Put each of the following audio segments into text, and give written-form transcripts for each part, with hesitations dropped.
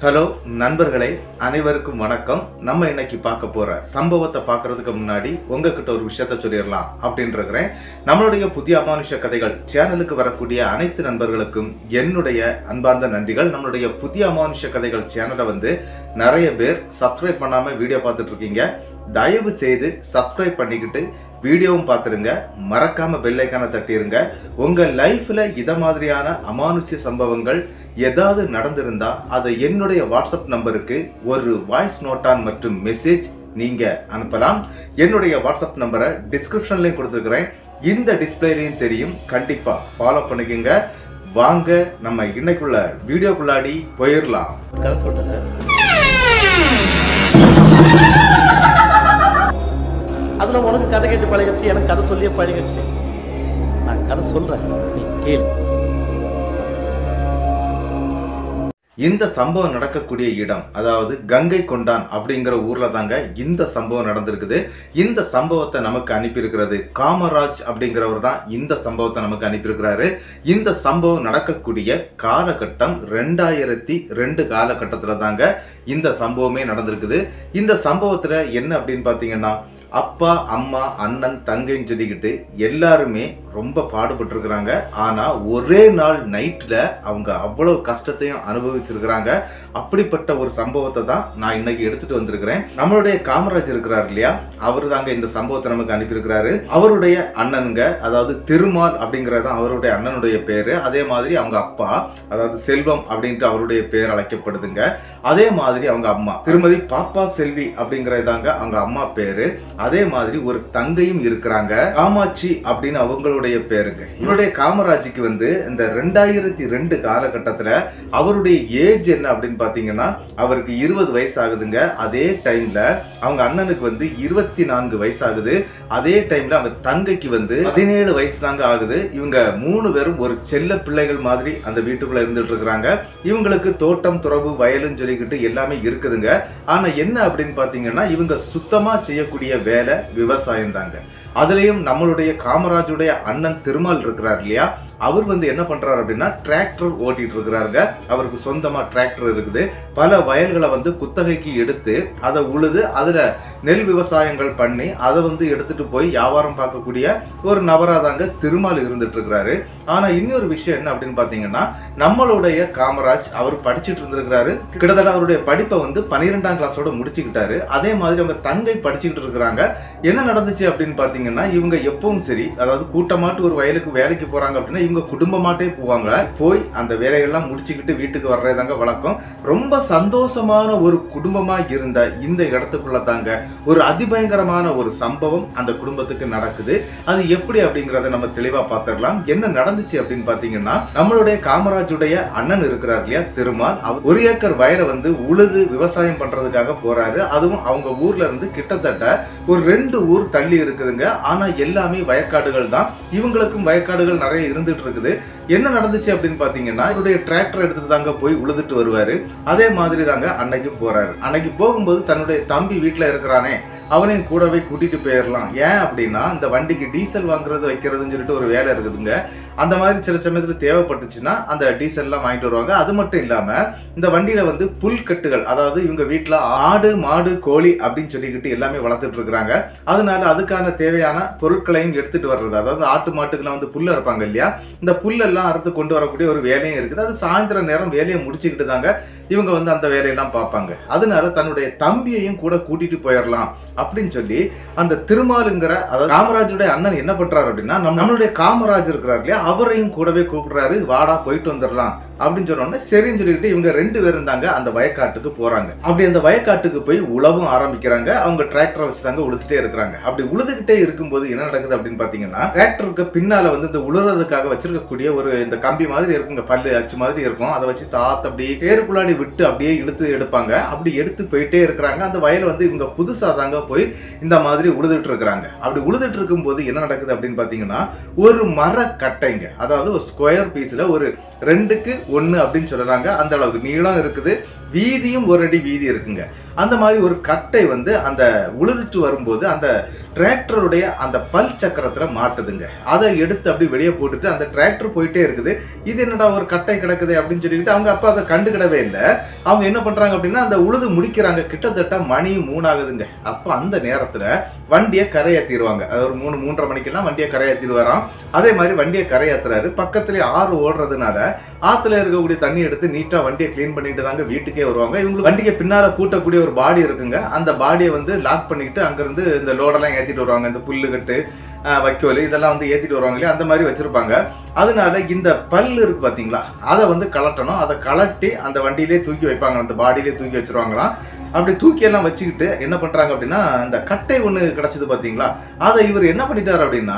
Hello நண்பர்களே, அனைவருக்கும் வணக்கம். நம்ம இன்னைக்கு பார்க்க போற சம்பவத்தை பார்க்கறதுக்கு முன்னாடி உங்ககிட்ட ஒரு விஷயத்த சொல்லிடலாம் அப்படின்னு இருக்கிறேன். நம்மளுடைய புதிய அமானுஷ கதைகள் சேனலுக்கு வரக்கூடிய அனைத்து நண்பர்களுக்கும் என்னுடைய அன்பார்ந்த நன்றிகள். நம்மளுடைய புதிய அமானுஷ கதைகள் சேனலை நிறைய பேர் சப்ஸ்கிரைப் பண்ணாம வீடியோ பார்த்துட்டு இருக்கீங்க. தயவு செய்து சப்ஸ்கிரைப் பண்ணிக்கிட்டு வீடியோவும் பார்த்துருங்க. மறக்காம பெல் ஐக்கானை தட்டிருங்க. உங்க லைஃப்ல இத மாதிரியான அமானுஷ்ய சம்பவங்கள் ஏதாவது நடந்திருந்தா அதை என்னுடைய வாட்ஸ்அப் நம்பருக்கு ஒரு வாய்ஸ் நோட்டான் மற்றும் மெசேஜ் நீங்க அனுப்பலாம். என்னுடைய வாட்ஸ்அப் நம்பரை டிஸ்கிரிப்ஷன்லயும் கொடுத்துருக்கிறேன், இந்த டிஸ்பிளேலையும் தெரியும். கண்டிப்பா ஃபாலோ பண்ணிக்கோங்க. வாங்க நம்ம இன்னைக்குள்ள வீடியோக்குள்ளாடி போயிடலாம். கதை சொல்லிட்டேன் சார். அதுல உனக்கு கதை கேட்டு பழகிடுச்சு, எனக்கு கதை சொல்லியே பழகிடுச்சு. நான் கதை சொல்றேன், நீ கேளு. இந்த சம்பவம் நடக்கக்கூடிய இடம் அதாவது கங்கை கொண்டான் அப்படிங்கிற ஊர்ல தாங்க இந்த சம்பவம் நடந்திருக்குது. இந்த சம்பவத்தை நமக்கு அனுப்பியிருக்கிறது காமராஜ் அப்படிங்கிறவர் தான் இந்த சம்பவத்தை நமக்கு அனுப்பியிருக்கிறாரு. இந்த சம்பவம் நடக்கக்கூடிய காலகட்டம் 2002 காலகட்டத்துல தாங்க இந்த சம்பவமே நடந்திருக்குது. இந்த சம்பவத்துல என்ன அப்படின்னு பாத்தீங்கன்னா, அப்பா அம்மா அண்ணன் தங்கைன்னு சொல்லிக்கிட்டு எல்லாருமே ரொம்ப பாடுபட்டு இருக்கிறாங்க. ஆனா ஒரே நாள் நைட்ல அவங்க அவ்வளவு கஷ்டத்தையும் அனுபவிச்சிருக்கிறாங்க. அப்படிப்பட்ட ஒரு சம்பவத்தை தான் நான் இன்னைக்கு எடுத்துட்டு வந்திருக்கிறேன். நம்மளுடைய காமராஜ் இருக்கிறார் இல்லையா, அவரு தாங்க இந்த சம்பவத்தை நமக்கு அனுப்பியிருக்கிறாரு. அவருடைய அண்ணனுங்க, அதாவது திருமால் அப்படிங்கறது அவருடைய அண்ணனுடைய பேரு. அதே மாதிரி அவங்க அப்பா அதாவது செல்வம் அப்படின்ட்டு அவருடைய பேர் அழைக்கப்படுதுங்க. அதே மாதிரி அவங்க அம்மா திருமதி பாப்பா செல்வி அப்படிங்கறதாங்க அவங்க அம்மா பேரு. அதே மாதிரி ஒரு தங்கையும் இருக்கிறாங்க, காமாட்சி அப்படின்னு அவங்களுடைய பேருங்க. இவருடைய காமராஜுக்கு இந்த 2002 காலகட்டத்துல அவருடைய ஏஜ் என்ன அப்படின்னு பாத்தீங்கன்னா, அவருக்கு 20 வயசு ஆகுதுங்க. அதே டைம்ல அவங்க அண்ணனுக்கு 24 வயசு ஆகுது. அதே டைம்ல அவங்க தங்கைக்கு 17 வயசு தாங்க ஆகுது. இவங்க 3 பேரும் ஒரு செல்ல பிள்ளைகள் மாதிரி அந்த வீட்டுக்குள்ள இருந்துட்டு இருக்கிறாங்க. இவங்களுக்கு தோட்டம் துறவு வயலுன்னு சொல்லிக்கிட்டு எல்லாமே இருக்குதுங்க. ஆனா என்ன அப்படின்னு பாத்தீங்கன்னா, இவங்க சுத்தமா செய்யக்கூடிய வேலை விவசாயம் தாங்க. அதுலயும் நம்மளுடைய காமராஜுடைய அண்ணன் திருமால் இருக்கிறார் இல்லையா, அவர் என்ன பண்றாரு அப்படின்னா டிராக்டர் ஓட்டிட்டு இருக்கிறாருங்க. அவருக்கு சொந்தமா டிராக்டர் இருக்குது. பல வயல்களை குத்தகைக்கு எடுத்து அதை உழுது அதுல நெல் விவசாயங்கள் பண்ணி அதை எடுத்துட்டு போய் வியாபாரம் பார்க்கக்கூடிய ஒரு நபராதாங்க திருமால் இருந்துட்டு இருக்கிறாரு. ஆனா இன்னொரு விஷயம் என்ன அப்படின்னு பாத்தீங்கன்னா, நம்மளுடைய காமராஜ் அவர் படிச்சுட்டு இருந்திருக்கிறாரு. கிட்டத்தட்ட அவருடைய படிப்பை 12ஆம் கிளாஸோட முடிச்சுக்கிட்டாரு. அதே மாதிரி அவங்க தங்கை படிச்சுக்கிட்டு இருக்கிறாங்க. என்ன நடந்துச்சு அப்படின்னு பாத்தீங்கன்னா, இவங்க எப்பவும் சரி, அதாவது கூட்டமாட்டு ஒரு வயலுக்கு வேலைக்கு போறாங்க அப்படின்னா இவங்க குடும்பமாட்டே போவாங்க. போய் அந்த வேலைகள்லாம் முடிச்சுக்கிட்டு வீட்டுக்கு வர்றதாங்க வழக்கம். ரொம்ப சந்தோஷமான ஒரு குடும்பமா இருந்த இந்த இடத்துக்குள்ள தாங்க ஒரு அதிபயங்கரமான ஒரு சம்பவம் அந்த குடும்பத்துக்கு நடக்குது. அது எப்படி அப்படிங்கறத நம்ம தெளிவா பார்த்திடலாம். என்ன நடந்துச்சு அப்படின்னு பாத்தீங்கன்னா, நம்மளுடைய காமராஜுடைய அண்ணன் இருக்கிறார் இல்லையா திருமால், அவர் 1 ஏக்கர் வயலை உழுது விவசாயம் பண்றதுக்காக போறாரு. அதுவும் அவங்க ஊர்ல இருந்து கிட்டத்தட்ட ஒரு 2 ஊர் தள்ளி இருக்குதுங்க. ஆனா எல்லாமே வயக்காடுகள் தான். இவங்களுக்கும் வயக்காடுகள் நிறைய இருந்துட்டு இருக்குது. என்ன நடந்துச்சு அப்படின்னு பாத்தீங்கன்னா, இவருடைய டிராக்டர் எடுத்துட்டு தாங்க போய் உழுதுட்டு வருவாரு. அதே மாதிரி தாங்க அன்னைக்கு போறாரு. அன்னைக்கு போகும்போது தன்னுடைய தம்பி வீட்டுல இருக்கிறானே அவனையும் கூடவே கூட்டிட்டு போயிடலாம். ஏன் அப்படின்னா, இந்த வண்டிக்கு டீசல் வாங்குறது வைக்கிறதுன்னு சொல்லிட்டு ஒரு வேலை இருக்குதுங்க. அந்த மாதிரி சில சமயத்துல தேவைப்பட்டுச்சுன்னா அந்த டீசல் எல்லாம் வாங்கிட்டு வருவாங்க. அது மட்டும் இல்லாம இந்த வண்டியில புல்கட்டுகள், அதாவது இவங்க வீட்டுல ஆடு மாடு கோழி அப்படின்னு சொல்லிக்கிட்டு எல்லாமே வளர்த்துட்டு இருக்கிறாங்க. அதனால அதுக்கான தேவையான பொருட்களையும் எடுத்துட்டு வர்றது, அதாவது ஆட்டு மாட்டுக்கெல்லாம் புல்ல இருப்பாங்க இல்லையா, இந்த புல்லெல்லாம் அறுத்து கொண்டு வரக்கூடிய ஒரு வேலையும் இருக்குது. அது சாயந்தர நேரம் வேலையை முடிச்சுக்கிட்டு தாங்க இவங்க அந்த வேலையெல்லாம் பார்ப்பாங்க. அதனால தன்னுடைய தம்பியையும் கூட கூட்டிட்டு போயிடலாம் அப்படின்னு சொல்லி அந்த திருமாலுங்கிற அதாவது காமராஜுடைய அண்ணன் என்ன பண்றாரு அப்படின்னா, நம்மளுடைய காமராஜ் இருக்கிறார் இல்லையா, அவரையும் கூடவே கூப்பிடுறாரு. வாடா போயிட்டு வந்துடலாம் அப்படின்னு சொன்னோம்னா சரின்னு சொல்லிட்டு இவங்க 2 பேரும் தாங்க அந்த வயக்காட்டுக்கு போறாங்க. அப்படி அந்த வயக்காட்டுக்கு போய் உழவும் ஆரம்பிக்கிறாங்க. அவங்க டிராக்டரை வச்சு தாங்க உழுதுட்டே இருக்கிறாங்க. அப்படி உழுதுகிட்டே இருக்கும்போது என்ன நடக்குது அப்படின்னு பாத்தீங்கன்னா, டிராக்டருக்கு பின்னால இந்த உழுறதுக்காக வச்சிருக்கக்கூடிய ஒரு இந்த கம்பி மாதிரி இருக்குங்க, பல்லு அச்சு மாதிரி இருக்கும். அதை வச்சு தாத்து அப்படியே பேருக்குள்ளாடி விட்டு அப்படியே இழுத்து எடுப்பாங்க. அப்படி எடுத்து போயிட்டே இருக்கிறாங்க. அந்த வயல் இவங்க புதுசா தாங்க போய் இந்த மாதிரி உழுதுட்டு இருக்கிறாங்க. அப்படி உழுதுட்டு இருக்கும் போது என்ன நடக்குது அப்படின்னு பாத்தீங்கன்னா, ஒரு மர கட்டைங்க, அதாவது ஒரு ஸ்கொயர் பீஸ்ல ஒரு 2க்கு 1 அப்படின்னு சொல்றாங்க. அந்த அளவுக்கு நீளம் இருக்குது. வீதியும் ஒரு அடி வீதி இருக்குங்க. அந்த மாதிரி ஒரு கட்டை வந்து அந்த உழுதுட்டு வரும்போது அந்த டிராக்டருடைய அந்த பல் சக்கரத்துல மாட்டுதுங்க. அதை எடுத்து அப்படி வெளியே போட்டுட்டு அந்த டிராக்டர் போயிட்டே இருக்குது. இது என்னடா ஒரு கட்டை கிடக்குது அப்படின்னு சொல்லிட்டு அவங்க அப்பா அதை கண்டுக்கிடவே இல்லை. அவங்க என்ன பண்றாங்க அப்படின்னா அந்த உழுது முடிக்கிறாங்க. கிட்டத்தட்ட மணி 3 ஆகுதுங்க. அப்ப அந்த நேரத்துல வண்டியை கரையேற்றிடுவாங்க. அது ஒரு 3-3:30 மணிக்கெல்லாம் வண்டியை கரையேற்றிட்டு வரோம். அதே மாதிரி வண்டியை கரையேற்றுறாரு. பக்கத்துல ஆறு ஓடுறதுனால ஆத்துல இருக்கக்கூடிய தண்ணி எடுத்து நீட்டா வண்டியை கிளீன் பண்ணிட்டு தாங்க வீட்டுக்கே வருவாங்க. இவங்களுக்கு வண்டிக்கு பின்னால பூட்டக்கூடிய ஒரு பாடி இருக்குங்க. அந்த பாடியை வந்து லாக் பண்ணிக்கிட்டு அங்கிருந்து இந்த லோடெல்லாம் ஏத்திட்டு வருவாங்க. இந்த புல்லுக்கட்டு வைக்கோல் இதெல்லாம் வந்து ஏத்திட்டு வருவாங்க இல்லையா, அந்த மாதிரி வச்சிருப்பாங்க. அதனால இந்த பல்லு இருக்கு பாத்தீங்களா, அதை வந்து கலட்டணும். அதை கலட்டி அந்த வண்டியிலே தூக்கி வைப்பாங்க, அந்த பாடியிலே தூக்கி வச்சிருவாங்களாம். அப்படி தூக்கி எல்லாம் வச்சுக்கிட்டு என்ன பண்றாங்க அப்படின்னா அந்த கட்டை ஒண்ணு கிடைச்சது பாத்தீங்களா, அதை இவர் என்ன பண்ணிட்டாரு அப்படின்னா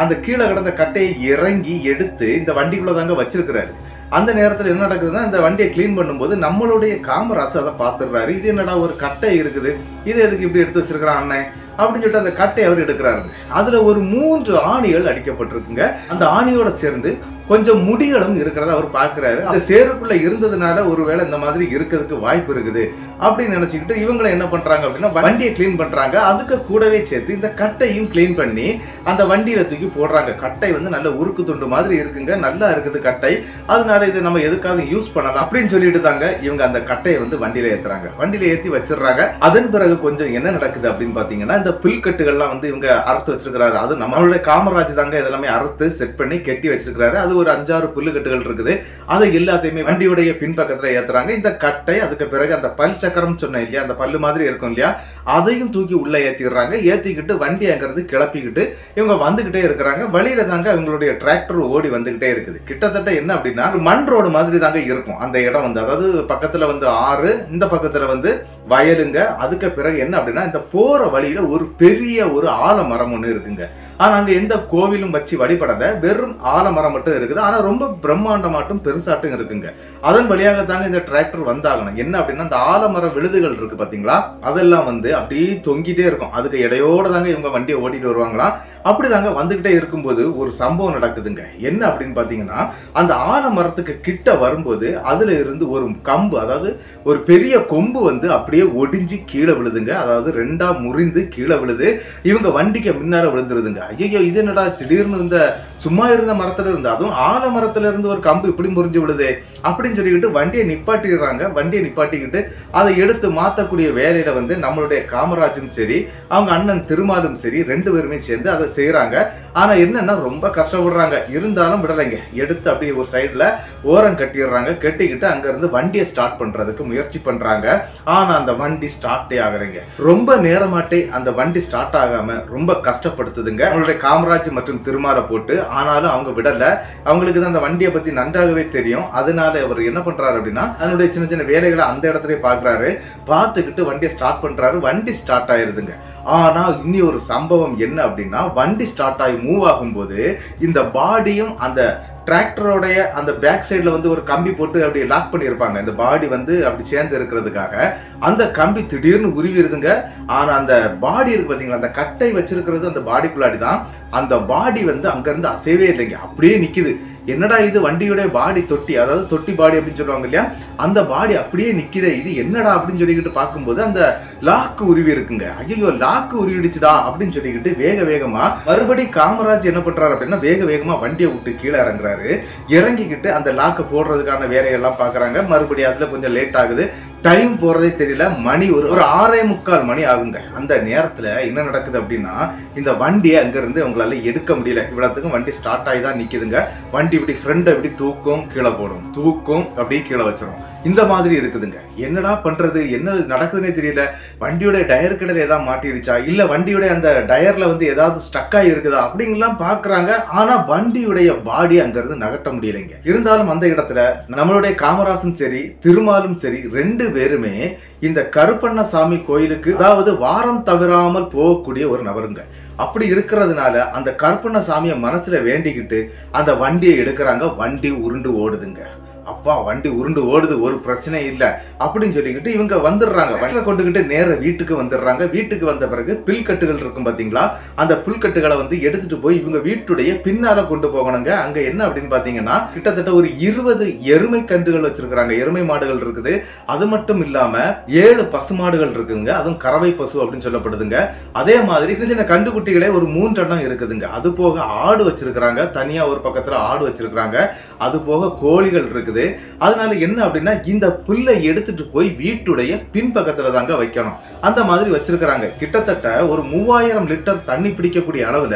அந்த கீழே கிடந்த கட்டையை இறங்கி எடுத்து இந்த வண்டிக்குள்ள தாங்க வச்சிருக்கிறாரு. அந்த நேரத்தில் என்ன நடக்குதுன்னா இந்த வண்டியை கிளீன் பண்ணும்போது நம்மளுடைய காமராசு அதை பார்த்துடுறாரு. இது என்னடா ஒரு கட்டை இருக்குது, இது எதுக்கு இப்படி எடுத்து வச்சிருக்கிறான் அண்ணன் அப்படின்னு சொல்லிட்டு அந்த கட்டையை அவர் எடுக்கிறாரு. அதுல ஒரு 3 ஆணிகள் அடிக்கப்பட்டிருக்குங்க. அந்த ஆணியோட சேர்ந்து கொஞ்சம் முடிகளும் இருக்கிறத அவர் பார்க்கிறாரு. அந்த சேருக்குள்ள இருந்ததுனால ஒருவேளை இந்த மாதிரி இருக்கிறதுக்கு வாய்ப்பு இருக்குது அப்படின்னு நினைச்சுக்கிட்டு இவங்களை என்ன பண்றாங்க அப்படின்னா வண்டியை கிளீன் பண்றாங்க. அதுக்கு கூடவே சேர்த்து இந்த கட்டையும் கிளீன் பண்ணி அந்த வண்டியில தூக்கி போடுறாங்க. கட்டை வந்து நல்ல உருக்கு துண்டு மாதிரி இருக்குங்க, நல்லா இருக்குது கட்டை. அதனால இதை நம்ம எதுக்காவது யூஸ் பண்ணலாம் அப்படின்னு சொல்லிட்டு தாங்க இவங்க அந்த கட்டையை வந்து வண்டியில ஏத்துறாங்க. வண்டியில ஏத்தி வச்சிடுறாங்க. அதன் பிறகு கொஞ்சம் என்ன நடக்குது அப்படின்னு பாத்தீங்கன்னா இந்த புல்கட்டுகள்லாம் வந்து இவங்க அறுத்து வச்சிருக்கிறாரு. அது நம்மளுடைய காமராஜ் தாங்க இதெல்லாமே அறுத்து செட் பண்ணி கட்டி வச்சிருக்கிறாரு. அது ஒரு 5-6 புல்லுக்கட்டுகள் இருக்குது. அதை எல்லாத்தையுமே வண்டியுடைய பின்பக்கத்துல ஏத்துறாங்க. இந்த கட்டை அதுக்கு பிறகு அந்த பல் சக்கரம் சொன்னேன் இல்லையா, அந்த பல்லு மாதிரி இருக்கும் இல்லையா, அதையும் தூக்கி உள்ள ஏத்திடுறாங்க. ஏத்திக்கிட்டு வண்டி அங்கிறது கிளப்பிக்கிட்டு இவங்க வந்துகிட்டே இருக்கிறாங்க. வழியில தாங்க இவங்களுடைய டிராக்டர் ஓடி வந்துகிட்டே இருக்குது. கிட்டத்தட்ட என்ன அப்படின்னா மண் ரோடு மாதிரி தாங்க இருக்கும் அந்த இடம் வந்து. அதாவது பக்கத்துல வந்து ஆறு, இந்த பக்கத்துல வந்து வயலுங்க. அதுக்கு பிறகு என்ன அப்படின்னா இந்த போற வழியில ஒரு பெரிய ஒரு ஆலமரம் ஒண்ணு இருக்குங்க. ஆனா அங்க எந்த கோவிலும் வச்சு வழிபடல, வெறும் ஆலமரம் மட்டும் இருக்குது. ஆனா ரொம்ப பிரம்மாண்டமாட்டும் பெருசாட்டும் இருக்குங்க. அதன் வழியாக தாங்க இந்த டிராக்டர் வந்தாகணும். என்ன அப்படின்னா இந்த ஆலமர விழுதுகள் இருக்கு பாத்தீங்களா, அதெல்லாம் வந்து அப்படியே தொங்கிட்டே இருக்கும். அதுக்கு இடையோட தாங்க இவங்க வண்டியை ஓட்டிட்டு வருவாங்களாம். அப்படிதாங்க வந்துகிட்டே இருக்கும்போது ஒரு சம்பவம் நடக்குதுங்க. என்ன அப்படின்னு பாத்தீங்கன்னா அந்த ஆலமரத்துக்கு கிட்ட வரும்போது அதுல இருந்து ஒரு கம்பு, அதாவது ஒரு பெரிய கொம்பு வந்து அப்படியே ஒடிஞ்சு கீழே விழுதுங்க. அதாவது 2ஆ முறிந்து கீழே விழுது. இவங்க வண்டிக்கு முன்னால விழுந்துருதுங்க. ஐயோ இது என்னடா திடீர்னு இந்த சும்மா இருந்த மரத்துல இருந்து, அதுவும் ஆலமரத்துல இருந்து ஒரு கம்பு இப்படி முறிஞ்சு விழுது அப்படின்னு சொல்லிக்கிட்டு வண்டியை நிப்பாட்டிடுறாங்க. வண்டியை நிப்பாட்டிக்கிட்டு அதை எடுத்து மாத்தக்கூடிய வேலையில வந்து நம்மளுடைய காமராஜும் சரி அவங்க அண்ணன் திருமாலும் சரி 2 பேருமே சேர்ந்து அதை செய்யறாங்க. ஆனா என்னன்னா ரொம்ப கஷ்டப்படுறாங்க. இருந்தாலும் விடலைங்க, எடுத்து அப்படியே ஒரு சைட்ல ஓரம் கட்டிடுறாங்க. கட்டிக்கிட்டு அங்க இருந்து வண்டியை ஸ்டார்ட் பண்றதுக்கு முயற்சி பண்றாங்க. ஆனா அந்த வண்டி ஸ்டார்ட்டே ஆகலைங்க. ரொம்ப நேரமாட்டே அந்த வண்டி ஸ்டார்ட் ஆகாம ரொம்ப கஷ்டப்படுத்துதுங்க அவங்களுடைய காமராஜ் மற்றும் திருமாலை போட்டு. ஆனாலும் அவங்க விடல. அவங்களுக்கு தான் அந்த வண்டியை பத்தி நன்றாகவே தெரியும். அதனால அவர் என்ன பண்றாரு அப்படின்னா அதனுடைய சின்ன சின்ன வேலைகளை அந்த இடத்துல பாக்குறாரு. பார்த்துக்கிட்டு வண்டியை ஸ்டார்ட் பண்றாரு. வண்டி ஸ்டார்ட் ஆயிருதுங்க. ஆனா இனி ஒரு சம்பவம் என்ன அப்படின்னா வண்டி ஸ்டார்ட் ஆகி மூவ் ஆகும்போது இந்த பாடியும் அந்த டிராக்டரோடைய அந்த பேக் சைட்ல வந்து ஒரு கம்பி போட்டு அப்படி லாக் பண்ணியிருப்பாங்க. இந்த பாடி வந்து அப்படி சேர்ந்து இருக்கிறதுக்காக அந்த கம்பி திடீர்னு உருவிடுதுங்க. ஆனா அந்த பாடி இருக்கு பாத்தீங்களா, அந்த கட்டை வச்சிருக்கிறது அந்த பாடிக்குள்ளாடி தான். அந்த பாடி வந்து அங்க இருந்து அசைவே இல்லைங்க, அப்படியே நிக்குது. என்னடா இது வண்டியுடைய பாடி தொட்டி, அதாவது தொட்டி பாடி அப்படின்னு சொல்லுவாங்க இல்லையா, அந்த பாடி அப்படியே நிக்குதே, இது என்னடா அப்படின்னு சொல்லிக்கிட்டு பார்க்கும்போது அந்த லாக்கு உருவி இருக்குங்க. ஐயோ லாக்கு உருவிடுச்சுடா அப்படின்னு சொல்லிக்கிட்டு வேக வேகமா மறுபடி காமராஜ் என்ன பண்றாரு அப்படின்னா வேக வேகமா வண்டியை விட்டு கீழே இறங்குறாரு. இறங்கிக்கிட்டு அந்த லாக்கு போடுறதுக்கான வேலையெல்லாம் பாக்குறாங்க. மறுபடியும் அதுல கொஞ்சம் லேட் ஆகுது. டைம் போறதே தெரியல. மணி ஒரு 6:45 மணி ஆகுங்க. அந்த நேரத்துல என்ன நடக்குது அப்படின்னா இந்த வண்டியை அங்க இருந்து அவங்களால எடுக்க முடியல. இவ்வளவுக்கும் வண்டி ஸ்டார்ட் ஆகி தான் நிக்குதுங்க. வண்டி இப்படி ஃப்ரண்ட் இப்படி தூக்கும் கீழே போடும், தூக்கும் அப்படியே கீழே வச்சிடும். இந்த மாதிரி இருக்குதுங்க. என்னடா பண்றது, என்ன நடக்குதுன்னே தெரியல. வண்டியோட டயர் கடல ஏதாவது மாட்டிடுச்சா, இல்ல வண்டியோட அந்த டயர்ல வந்து ஏதாவது ஸ்டக் ஆகி இருக்குதா அப்படிங்கலாம் பாக்குறாங்க. ஆனா வண்டியுடைய பாடி அங்க இருந்து நகட்ட முடியலைங்க. இருந்தாலும் அந்த இடத்துல நம்மளுடைய காமராசும் சரி திருமாலும் சரி 2 பேருமே இந்த கருப்பண்ணசாமி கோயிலுக்கு அதாவது வாரம் தவறாமல் போகக்கூடிய ஒரு நபருங்க. அப்படி இருக்கிறதுனால அந்த கருப்பண்ணசாமியை மனசுல வேண்டிக்கிட்டு அந்த வண்டியை எடுக்கிறாங்க. வண்டி உருண்டு ஓடுதுங்க. அப்பா வண்டி உருண்டு ஓடுது, ஒரு பிரச்சனை இல்ல அப்படின்னு சொல்லிக்கிட்டு இவங்க வந்துடுறாங்க. வண்டியை கொண்டுகிட்டு நேர வீட்டுக்கு வந்துடுறாங்க. வீட்டுக்கு வந்த பிறகு புல்கட்டுகள் இருக்கும் பாத்தீங்களா, அந்த புல்கட்டுகளை வந்து எடுத்துட்டு போய் இவங்க வீட்டுடைய பின்னால கொண்டு போகணுங்க. அங்க என்ன அப்படின்னு பாத்தீங்கன்னா கிட்டத்தட்ட ஒரு 20 எருமை கன்றுகள் வச்சிருக்காங்க, எருமை மாடுகள் இருக்குது. அது மட்டும் இல்லாம 7 பசுமாடுகள் இருக்குங்க, அதுவும் கறவை பசு அப்படின்னு சொல்லப்படுதுங்க. அதே மாதிரி சின்ன கண்டுகுட்டிகளே ஒரு 3 எண்ணம் இருக்குதுங்க. அது போக ஆடு வச்சிருக்காங்க, தனியா ஒரு பக்கத்துல ஆடு வச்சிருக்காங்க. அது போக கோழிகள் இருக்குது. அதனால என்ன அப்படின்னா இந்த புல்லை எடுத்துட்டு போய் வீட்டுடைய பின்பக்கத்துல தாங்க வைக்கணும். அந்த மாதிரி வச்சிருக்காங்க. கிட்டத்தட்ட ஒரு 3000 லிட்டர் தண்ணி பிடிக்கக்கூடிய அளவுல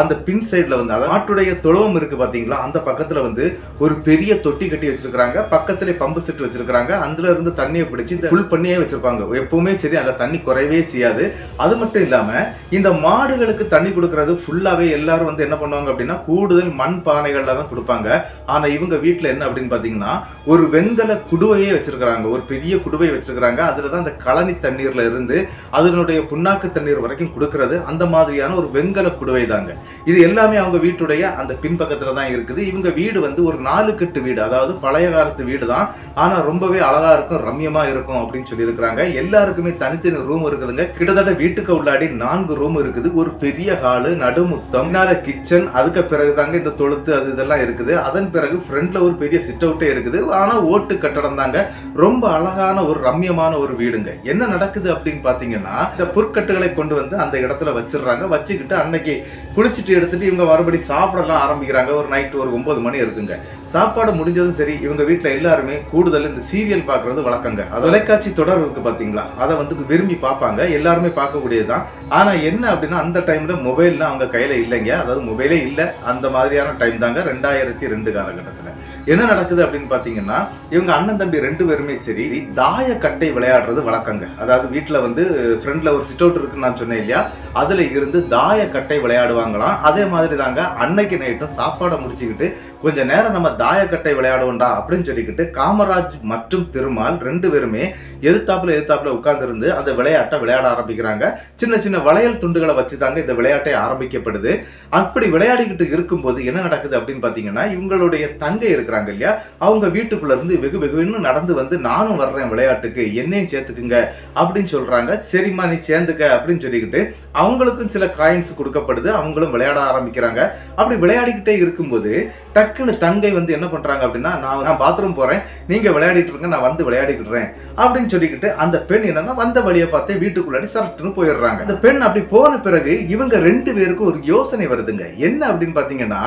அந்த பின் சைடுல வந்து மாட்டுடைய தொழுவம் இருக்கு பாத்தீங்களா, அந்த பக்கத்துல வந்து ஒரு பெரிய தொட்டி கட்டி வச்சிருக்காங்க. பக்கத்துல பம்பு செட் வச்சிருக்காங்க. அதுல இருந்து தண்ணியை பிடிச்சி ஃபுல் பண்ணியே வச்சிருப்பாங்க. எப்பவுமே சரி, அதுல தண்ணி குறையவே செய்யாது. அது மட்டும் இல்லாம இந்த மாடுகளுக்கு தண்ணி கொடுக்கறது ஃபுல்லாவே எல்லாரும் வந்து என்ன பண்ணுவாங்க அப்படின்னா கூடுதல் மண் பானைகள்ல தான் கொடுப்பாங்க. ஆனா இவங்க வீட்டுல என்ன அப்படின்னு பாத்தீங்கன்னா ஒரு வெங்கல குடுவையே வச்சிருக்காங்க, ஒரு பெரிய குடுவை வச்சிருக்காங்க. அதுலதான் அந்த கழனி தண்ணீர்ல இருந்து அதனுடைய புண்ணாக்கு தண்ணீர் வரைக்கும் கொடுக்கறது அந்த மாதிரியான ஒரு வெங்கல குடுவை தாங்க. இது எல்லாமே அவங்க வீட்டுடைய அந்த பின்பக்கத்துல தான் இருக்குது. இவங்க வீடு வந்து ஒரு 4 கட்டு வீடு, அதாவது பழைய காலத்து வீடு தான். ஆனா ரொம்பவே அழகா இருக்கும், ரம்யமா இருக்கும் அப்படின்னு சொல்லி இருக்கிறாங்க. எல்லாருக்குமே தனித்தனி ரூம் இருக்குதுங்க. கிட்டத்தட்ட வீட்டுக்கு உள்ளாடி 4 ரூம் இருக்குது. ஒரு பெரிய ஹாலு, நடுமுத்தம், கிச்சன், அதுக்கு பிறகு தாங்க இந்த தொழுத்து அது இதெல்லாம் இருக்குது. அதன் பிறகு ஃப்ரண்ட்ல ஒரு பெரிய சிட் அவுட்டே இருக்குது. ஆனா ஓட்டு கட்டடம் தாங்க. ரொம்ப அழகான ஒரு ரம்யமான ஒரு வீடுங்க. என்ன நடக்குது அப்படின்னு பாத்தீங்கன்னா இந்த புற்கட்டுகளை கொண்டு வந்து அந்த இடத்துல வச்சிடறாங்க. வச்சுக்கிட்டு அன்னைக்கு குளிச்சுட்டு எடுத்துட்டு இவங்க மறுபடி சாப்பிடலாம் ஆரம்பிக்கிறாங்க. ஒரு நைட் ஒரு 9 மணி இருக்குங்க. சாப்பாடு முடிஞ்சதும் சரி, இவங்க வீட்டுல எல்லாருமே கூடுதல் இந்த சீரியல் பாக்குறது வழக்கங்க. தொலைக்காட்சி தொடர் இருக்கு பாத்தீங்களா, அதை வந்து விரும்பி பார்ப்பாங்க. எல்லாருமே பார்க்கக்கூடியதுதான். ஆனா என்ன அப்படின்னா அந்த டைம்ல மொபைல்ல அவங்க கையில இல்லைங்க. அதாவது மொபைலே இல்ல, அந்த மாதிரியான டைம் தாங்க 2002 காலகட்டத்துல. என்ன நடக்குது அப்படின்னு பாத்தீங்கன்னா இவங்க அண்ணன் தம்பி 2 பேருமே சரி தாய கட்டை விளையாடுறது வழக்கங்க. அதாவது வீட்டுல வந்து ஃப்ரண்ட்ல ஒரு சிட் அவுட் இருக்குன்னு நான் சொன்னேன் இல்லையா, அதுல இருந்து தாய கட்டை விளையாடுவாங்களாம். அதே மாதிரி தாங்க அன்னைக்கு நைட்டும் சாப்பாடை முடிச்சுக்கிட்டு கொஞ்ச நேரம் நம்ம தாயக்கட்டை விளையாடுவோண்டா அப்படின்னு சொல்லிக்கிட்டு காமராஜ் மற்றும் திருமால் 2 பேருமே எதிர்த்தாப்புல உட்கார்ந்து இருந்து அந்த விளையாட்டை விளையாட ஆரம்பிக்கிறாங்க. சின்ன சின்ன வளையல் துண்டுகளை வச்சுதாங்க இந்த விளையாட்டை ஆரம்பிக்கப்படுது. அப்படி விளையாடிக்கிட்டு இருக்கும்போது என்ன நடக்குது அப்படின்னு பாத்தீங்கன்னா இவங்களுடைய தங்கை இருக்கிறாங்க இல்லையா, அவங்க வீட்டுக்குள்ள இருந்து வெகுன்னு நடந்து வந்து நானும் வர்றேன் விளையாட்டுக்கு, என்னையும் சேர்த்துக்குங்க அப்படின்னு சொல்றாங்க. சரிம்மா நீ சேர்ந்துக்க அப்படின்னு சொல்லிக்கிட்டு அவங்களுக்கும் சில காயின்ஸ் கொடுக்கப்படுது. அவங்களும் விளையாட ஆரம்பிக்கிறாங்க. அப்படி விளையாடிக்கிட்டே இருக்கும்போது டக்குன்னு தங்கை வந்து என்ன பண்றாங்க அப்படின்னா நான் பாத்ரூம் போறேன், நீங்க விளையாடிட்டு இருங்க, நான் வந்து விளையாடிக்கிட்டுறேன் அப்படின்னு சொல்லிக்கிட்டு அந்த பெண் என்னன்னா வந்த வழியை பார்த்து வீட்டுக்குள்ளாடி சரட்டுன்னு போயிடுறாங்க. அந்த பெண் அப்படி போன பிறகு இவங்க 2 பேருக்கும் ஒரு யோசனை வருதுங்க. என்ன அப்படின்னு பாத்தீங்கன்னா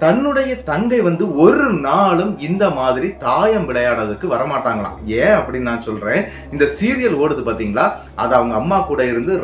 தன்னுடைய தங்கை வந்து ஒரு நாளும் இந்த மாதிரி தாயம் விளையாடுறதுக்கு வரமாட்டாங்களாம். ஏன் அப்படின்னு நான் சொல்றேன், இந்த சீரியல் ஓடுது பாத்தீங்களா, அது அவங்க அம்மா கூட இருந்து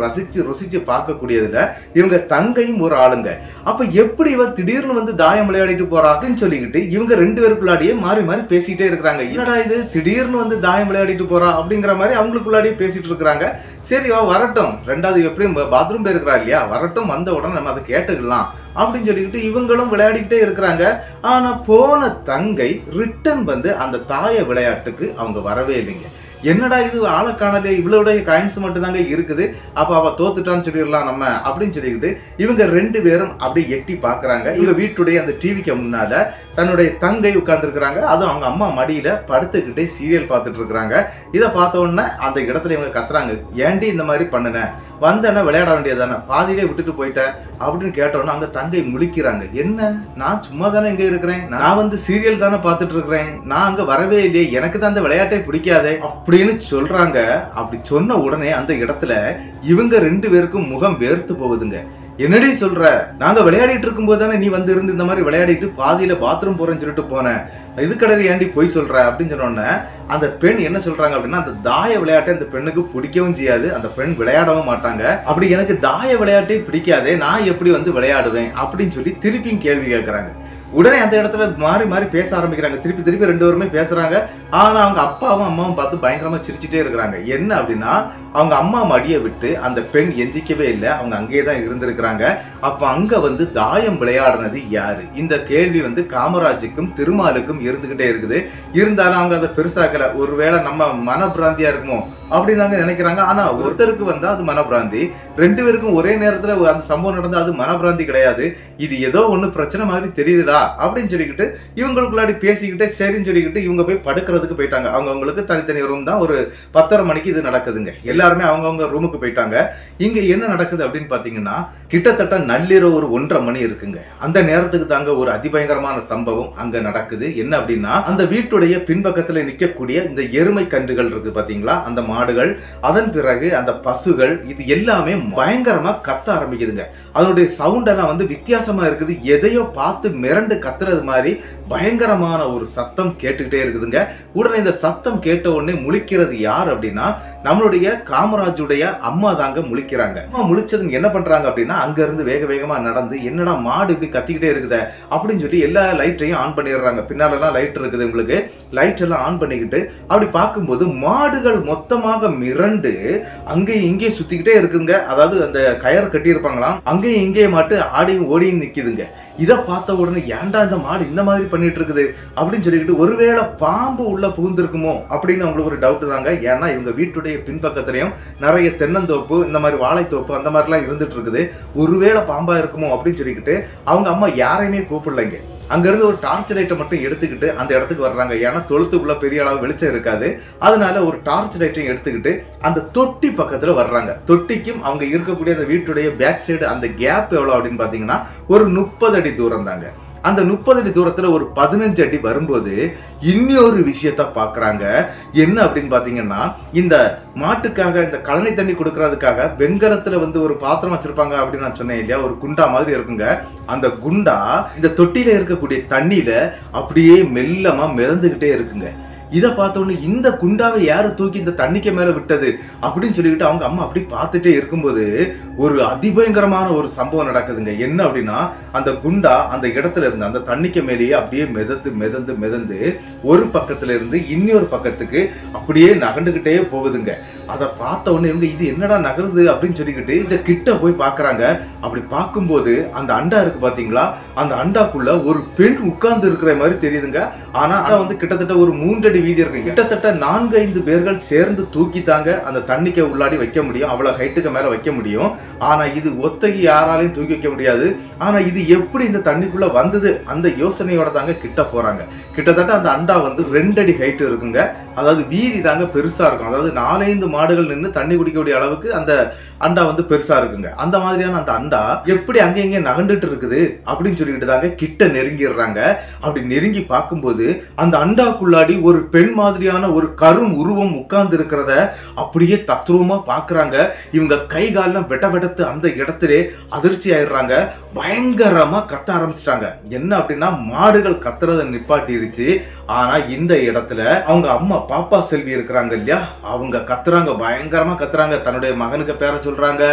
ருசிச்சு பார்க்கக்கூடியதுல இவங்க தங்கையும் ஒரு ஆளுங்க. அப்ப எப்படி இவ திடீர்னு வந்து தாயம் விளையாடிட்டு போறா அப்படின்னு சொல்லிக்கிட்டு இவங்க 2 பேருக்குள்ளாடியே மாறி மாறி பேசிட்டே இருக்கிறாங்க. என்னடா இது திடீர்னு வந்து தாயம் விளையாடிட்டு போறா அப்படிங்கிற மாதிரி அவங்களுக்குள்ளாடியே பேசிட்டு இருக்கிறாங்க. சரி வரட்டும், 2வது எப்படியும் பாத்ரூம் போயிருக்கிறா இல்லையா, வரட்டும், வந்த உடனே நம்ம அதை கேட்டுக்கலாம் அப்படின்னு சொல்லிக்கிட்டு இவங்களும் விளையாடிக்கிட்டே இருக்கிறாங்க. ஆனா போன தங்கை ரிட்டன் வந்து அந்த தாய விளையாட்டுக்கு அவங்க வரவே இல்லைங்க. என்னடா இது ஆளக்கானலே, இவ்வளவுடைய காயின்ஸ் மட்டும் தாங்க இருக்குது, அப்ப அவ தோத்துட்டான்னு சொல்லிடலாம் நம்ம அப்படின்னு சொல்லிக்கிட்டு இவங்க 2 பேரும் அப்படி எட்டி பாக்குறாங்க. இவங்க வீட்டுடைய அந்த டிவிக்கு முன்னால தன்னுடைய தங்கை உட்கார்ந்து இருக்கிறாங்க. அதுவும் அவங்க அம்மா மடியில படுத்துக்கிட்டே சீரியல் பார்த்துட்டு இருக்கிறாங்க. இதை பார்த்த உடனே அந்த இடத்துல இவங்க கத்துறாங்க, ஏண்டி இந்த மாதிரி பண்ணுன, வந்தேன்னா விளையாட வேண்டியதானே, பாதியிலே விட்டுட்டு போயிட்ட அப்படின்னு கேட்டோன்னா அங்க தங்கை முழிக்கிறாங்க. என்ன, நான் சும்மா தானே இங்க இருக்கிறேன், நான் வந்து சீரியல் தானே பார்த்துட்டு இருக்கிறேன், நான் அங்க வரவே இல்லையே, எனக்கு தான் அந்த விளையாட்டை பிடிக்காதே அப்படின்னு சொல்றாங்க. அப்படி சொன்ன உடனே அந்த இடத்துல இவங்க 2 பேருக்கும் முகம் வேர்த்து போகுதுங்க. என்னடி சொல்ற, நாங்க விளையாடிட்டு இருக்கும் போது தானே நீ வந்து இருந்து இந்த மாதிரி விளையாடிட்டு பாதியில பாத்ரூம் போறேன்னு சொல்லிட்டு போனேன், இது கடையில் ஏண்டி போய் சொல்ற அப்படின்னு சொன்னோடனே அந்த பெண் என்ன சொல்றாங்க அப்படின்னா அந்த தாய விளையாட்டை அந்த பெண்ணுக்கு பிடிக்கவும் செய்யாது, அந்த பெண் விளையாடவும் மாட்டாங்க. அப்படி எனக்கு தாய விளையாட்டே பிடிக்காதே, நான் எப்படி வந்து விளையாடுவேன் அப்படின்னு சொல்லி திருப்பியும் கேள்வி கேட்கறாங்க. உடனே அந்த இடத்துல மாறி மாறி பேச ஆரம்பிக்கிறாங்க. திருப்பி 2 பேருமே பேசுறாங்க. ஆனா அவங்க அப்பாவும் அம்மாவும் பார்த்து பயங்கரமா சிரிச்சுட்டே இருக்கிறாங்க. என்ன அப்படின்னா அவங்க அம்மா மடியை விட்டு அந்த பெண் எந்திக்கவே இல்லை, அவங்க அங்கேயே தான் இருந்திருக்கிறாங்க. அப்ப அங்க வந்து தாயம் விளையாடுனது யாரு, இந்த கேள்வி வந்து காமராஜுக்கும் திருமாலுக்கும் இருந்துகிட்டே இருக்குது. இருந்தாலும் அவங்க அதை பெருசாக்கல. ஒருவேளை நம்ம மனப்பிராந்தியா இருக்குமோ அப்படின்னு நினைக்கிறாங்க. ஆனா ஒருத்தருக்கு வந்தா அது மனப்பிராந்தி, 2 பேருக்கும் ஒரே நேரத்துல அந்த சம்பவம் நடந்தா அது மனப்பிராந்தி கிடையாது. இது ஏதோ ஒண்ணு பிரச்சனை மாதிரி தெரியுதுடா அப்படின்னு சொல்லிக்கிட்டு இவங்களுக்குள்ளாடி பேசிக்கிட்டே சரின்னு சொல்லிக்கிட்டு இவங்க போய் படுக்கிறதுக்கு போயிட்டாங்க. அவங்களுக்கு தனித்தனி ரூம் தான். ஒரு 10:30 மணிக்கு இது நடக்குதுங்க. எல்லாருமே அவங்கவுங்க ரூமுக்கு போயிட்டாங்க. இங்க என்ன நடக்குது அப்படின்னு பாத்தீங்கன்னா, கிட்டத்தட்ட நள்ளிரவு ஒரு 1:30 மணி இருக்குங்க. அந்த நேரத்துக்கு தாங்க ஒரு அதிபயங்கரமான சம்பவம் அங்க நடக்குது. என்ன அப்படின்னா, அந்த வீட்டுடைய பின்பக்கத்துல நிக்கக்கூடிய இந்த எருமை கன்றுகள் இருக்கு பாத்தீங்களா, அந்த மாடுகள், அதன் பிறகு அந்த பசுகள், இது எல்லாமே பயங்கரமா கத்த ஆரம்பிக்குதுங்க. அதனுடைய சவுண்ட் எல்லாம் வித்தியாசமா இருக்குது. எதையோ பார்த்து மிரண்டு கத்துறது மாதிரி பயங்கரமான ஒரு சத்தம் கேட்டுக்கிட்டே இருக்குதுங்க. உடனே இந்த சத்தம் கேட்ட உடனே முழிக்கிறது யார் அப்படின்னா, நம்மளுடைய காமராஜுடைய அம்மா தாங்க முழிக்கிறாங்க. அம்மா முழிச்சதுன்னு என்ன பண்றாங்க அப்படின்னா, அங்க இருந்து வேக வேகமா நடந்து, என்னடா மாடு இப்படி கத்திக்கிட்டே இருக்குதே அப்படின்னு சொல்லி எல்லா லைட்டையும் ஆன் பண்ணிடுறாங்க. பின்னால எல்லாம் லைட் இருக்குது, உங்களுக்கு லைட் எல்லாம் ஆன் பண்ணிக்கிட்டு அப்படி பார்க்கும்போது மாடுகள் மொத்தமாக மிரண்டு அங்கேயும் இங்கேயும் சுத்திக்கிட்டே இருக்குங்க. அதாவது அந்த கயறு கட்டி இருப்பாங்களாம், அங்கேயும் இங்கேயும் மாட்டு ஆடியும் ஓடியும் நிக்குதுங்க. இதை பார்த்த உடனே ஏன்டா இந்த மாடு இந்த மாதிரி பண்ணிட்டு இருக்குது அப்படின்னு சொல்லிக்கிட்டு, ஒருவேளை பாம்பு உள்ள புகுந்திருக்குமோ அப்படின்னு அவங்களுக்கு ஒரு டவுட் தாங்க. ஏன்னா இவங்க வீட்டுடைய பின்பக்கத்திலையும் நிறைய தென்னந்தோப்பு, இந்த மாதிரி வாழைத்தோப்பு அந்த மாதிரிலாம் இருந்துட்டு இருக்குது. ஒருவேளை பாம்பா இருக்குமோ அப்படின்னு சொல்லிக்கிட்டு அவங்க அம்மா யாரையுமே கூப்பிடலைங்க. அங்க இருந்து ஒரு டார்ச் லைட்டை மட்டும் எடுத்துக்கிட்டு அந்த இடத்துக்கு வர்றாங்க. ஏன்னா தொழுத்துக்குள்ள பெரிய அளவு வெளிச்சம் இருக்காது. அதனால ஒரு டார்ச் லைட்டையும் எடுத்துக்கிட்டு அந்த தொட்டி பக்கத்துல வர்றாங்க. தொட்டிக்கும் அவங்க இருக்கக்கூடிய அந்த வீட்டுடைய பேக் சைடு அந்த கேப் எவ்வளவு அப்படின்னு பாத்தீங்கன்னா ஒரு 30 அடி தூரம் தாங்க. அந்த 30 அடி தூரத்துல ஒரு 15 அடி வரும்போது இன்னொரு விஷயத்த பாக்குறாங்க. என்ன அப்படின்னு பாத்தீங்கன்னா, இந்த மாட்டுக்காக இந்த கழனி தண்ணி கொடுக்கறதுக்காக வெண்கலத்துல ஒரு பாத்திரம் வச்சிருப்பாங்க அப்படின்னு நான் சொன்னேன் இல்லையா, ஒரு குண்டா மாதிரி இருக்குங்க. அந்த குண்டா இந்த தொட்டியில இருக்கக்கூடிய தண்ணியில அப்படியே மெல்லமா மிதந்துகிட்டே இருக்குங்க. இதை பார்த்த உடனே இந்த குண்டாவை யாரு தூக்கி இந்த தண்ணிக்கு மேல விட்டது அப்படின்னு சொல்லிக்கிட்டு அவங்க அம்மா அப்படி பார்த்துட்டே இருக்கும்போது ஒரு அதிபயங்கரமான ஒரு சம்பவம் நடக்குதுங்க. என்ன அப்படின்னா, அந்த குண்டா அந்த இடத்துல இருந்து அந்த தண்ணிக்கு மேலேயே அப்படியே மிதந்து ஒரு பக்கத்துல இருந்து இன்னொரு பக்கத்துக்கு அப்படியே நகண்டுகிட்டே போகுதுங்க. அதை பார்த்த உடனே இவங்க இது என்னடா நகருது அப்படின்னு சொல்லிக்கிட்டு இந்த கிட்ட போய் பாக்குறாங்க. அப்படி பார்க்கும்போது அந்த அண்டா இருக்கு பாத்தீங்களா, அந்த அண்டாக்குள்ள ஒரு பெண் உட்கார்ந்து இருக்கிற மாதிரி தெரியுதுங்க. ஆனா கிட்டத்தட்ட ஒரு 3 அடி வீதி இருக்கு. கிட்டத்தட்ட 4-5 பேர்கள் சேர்ந்து தூக்கி தாங்க அந்த தண்ணிக்கு உள்ளாடி வைக்க முடியும். அவ்வளவு ஹைட்டுக்கு மேல வைக்க முடியும். ஆனா இது ஒத்தகி யாராலையும் தூக்கி வைக்க முடியாது. ஆனா இது எப்படி இந்த தண்ணிக்குள்ள வந்தது அந்த யோசனையோட தாங்க கிட்ட போறாங்க. கிட்டத்தட்ட அந்த அண்டா 2 அடி ஹைட் இருக்குங்க. அதாவது வீதி தாங்க பெருசா இருக்கும். அதாவது 4-5 மாடுகள் நின்று தண்ணி குடிக்கக்கூடிய அளவுக்கு அந்த அண்டா பெருசா இருக்குங்க. அந்த மாதிரியான அந்த அண்டா எப்படி அங்க இங்க நகண்டுட்டு இருக்குது அப்படின்னு சொல்லிட்டு தாங்க கிட்ட நெருங்கிடுறாங்க. அப்படி நெருங்கி பார்க்கும்போது அந்த அண்டாக்குள்ளாடி ஒரு பெண் மாதிரியான ஒரு கரும் உருவம் உட்கார்ந்து இருக்கிறத அப்படியே தத்ரூபமா பாக்குறாங்க. இவங்க கை காலம் வெட்டத்து அந்த இடத்திலே அதிர்ச்சி ஆயிடுறாங்க. பயங்கரமா கத்த ஆரம்பிச்சிட்டாங்க. என்ன அப்படின்னா, மாடுகள் கத்துறத நிப்பாட்டிருச்சு. ஆனா இந்த இடத்துல அவங்க அம்மா பாப்பா செல்வி இருக்கிறாங்க இல்லையா, அவங்க கத்துறாங்க, பயங்கரமா கத்துறாங்க. தன்னுடைய மகனுக்கு பேர சொல்றாங்க,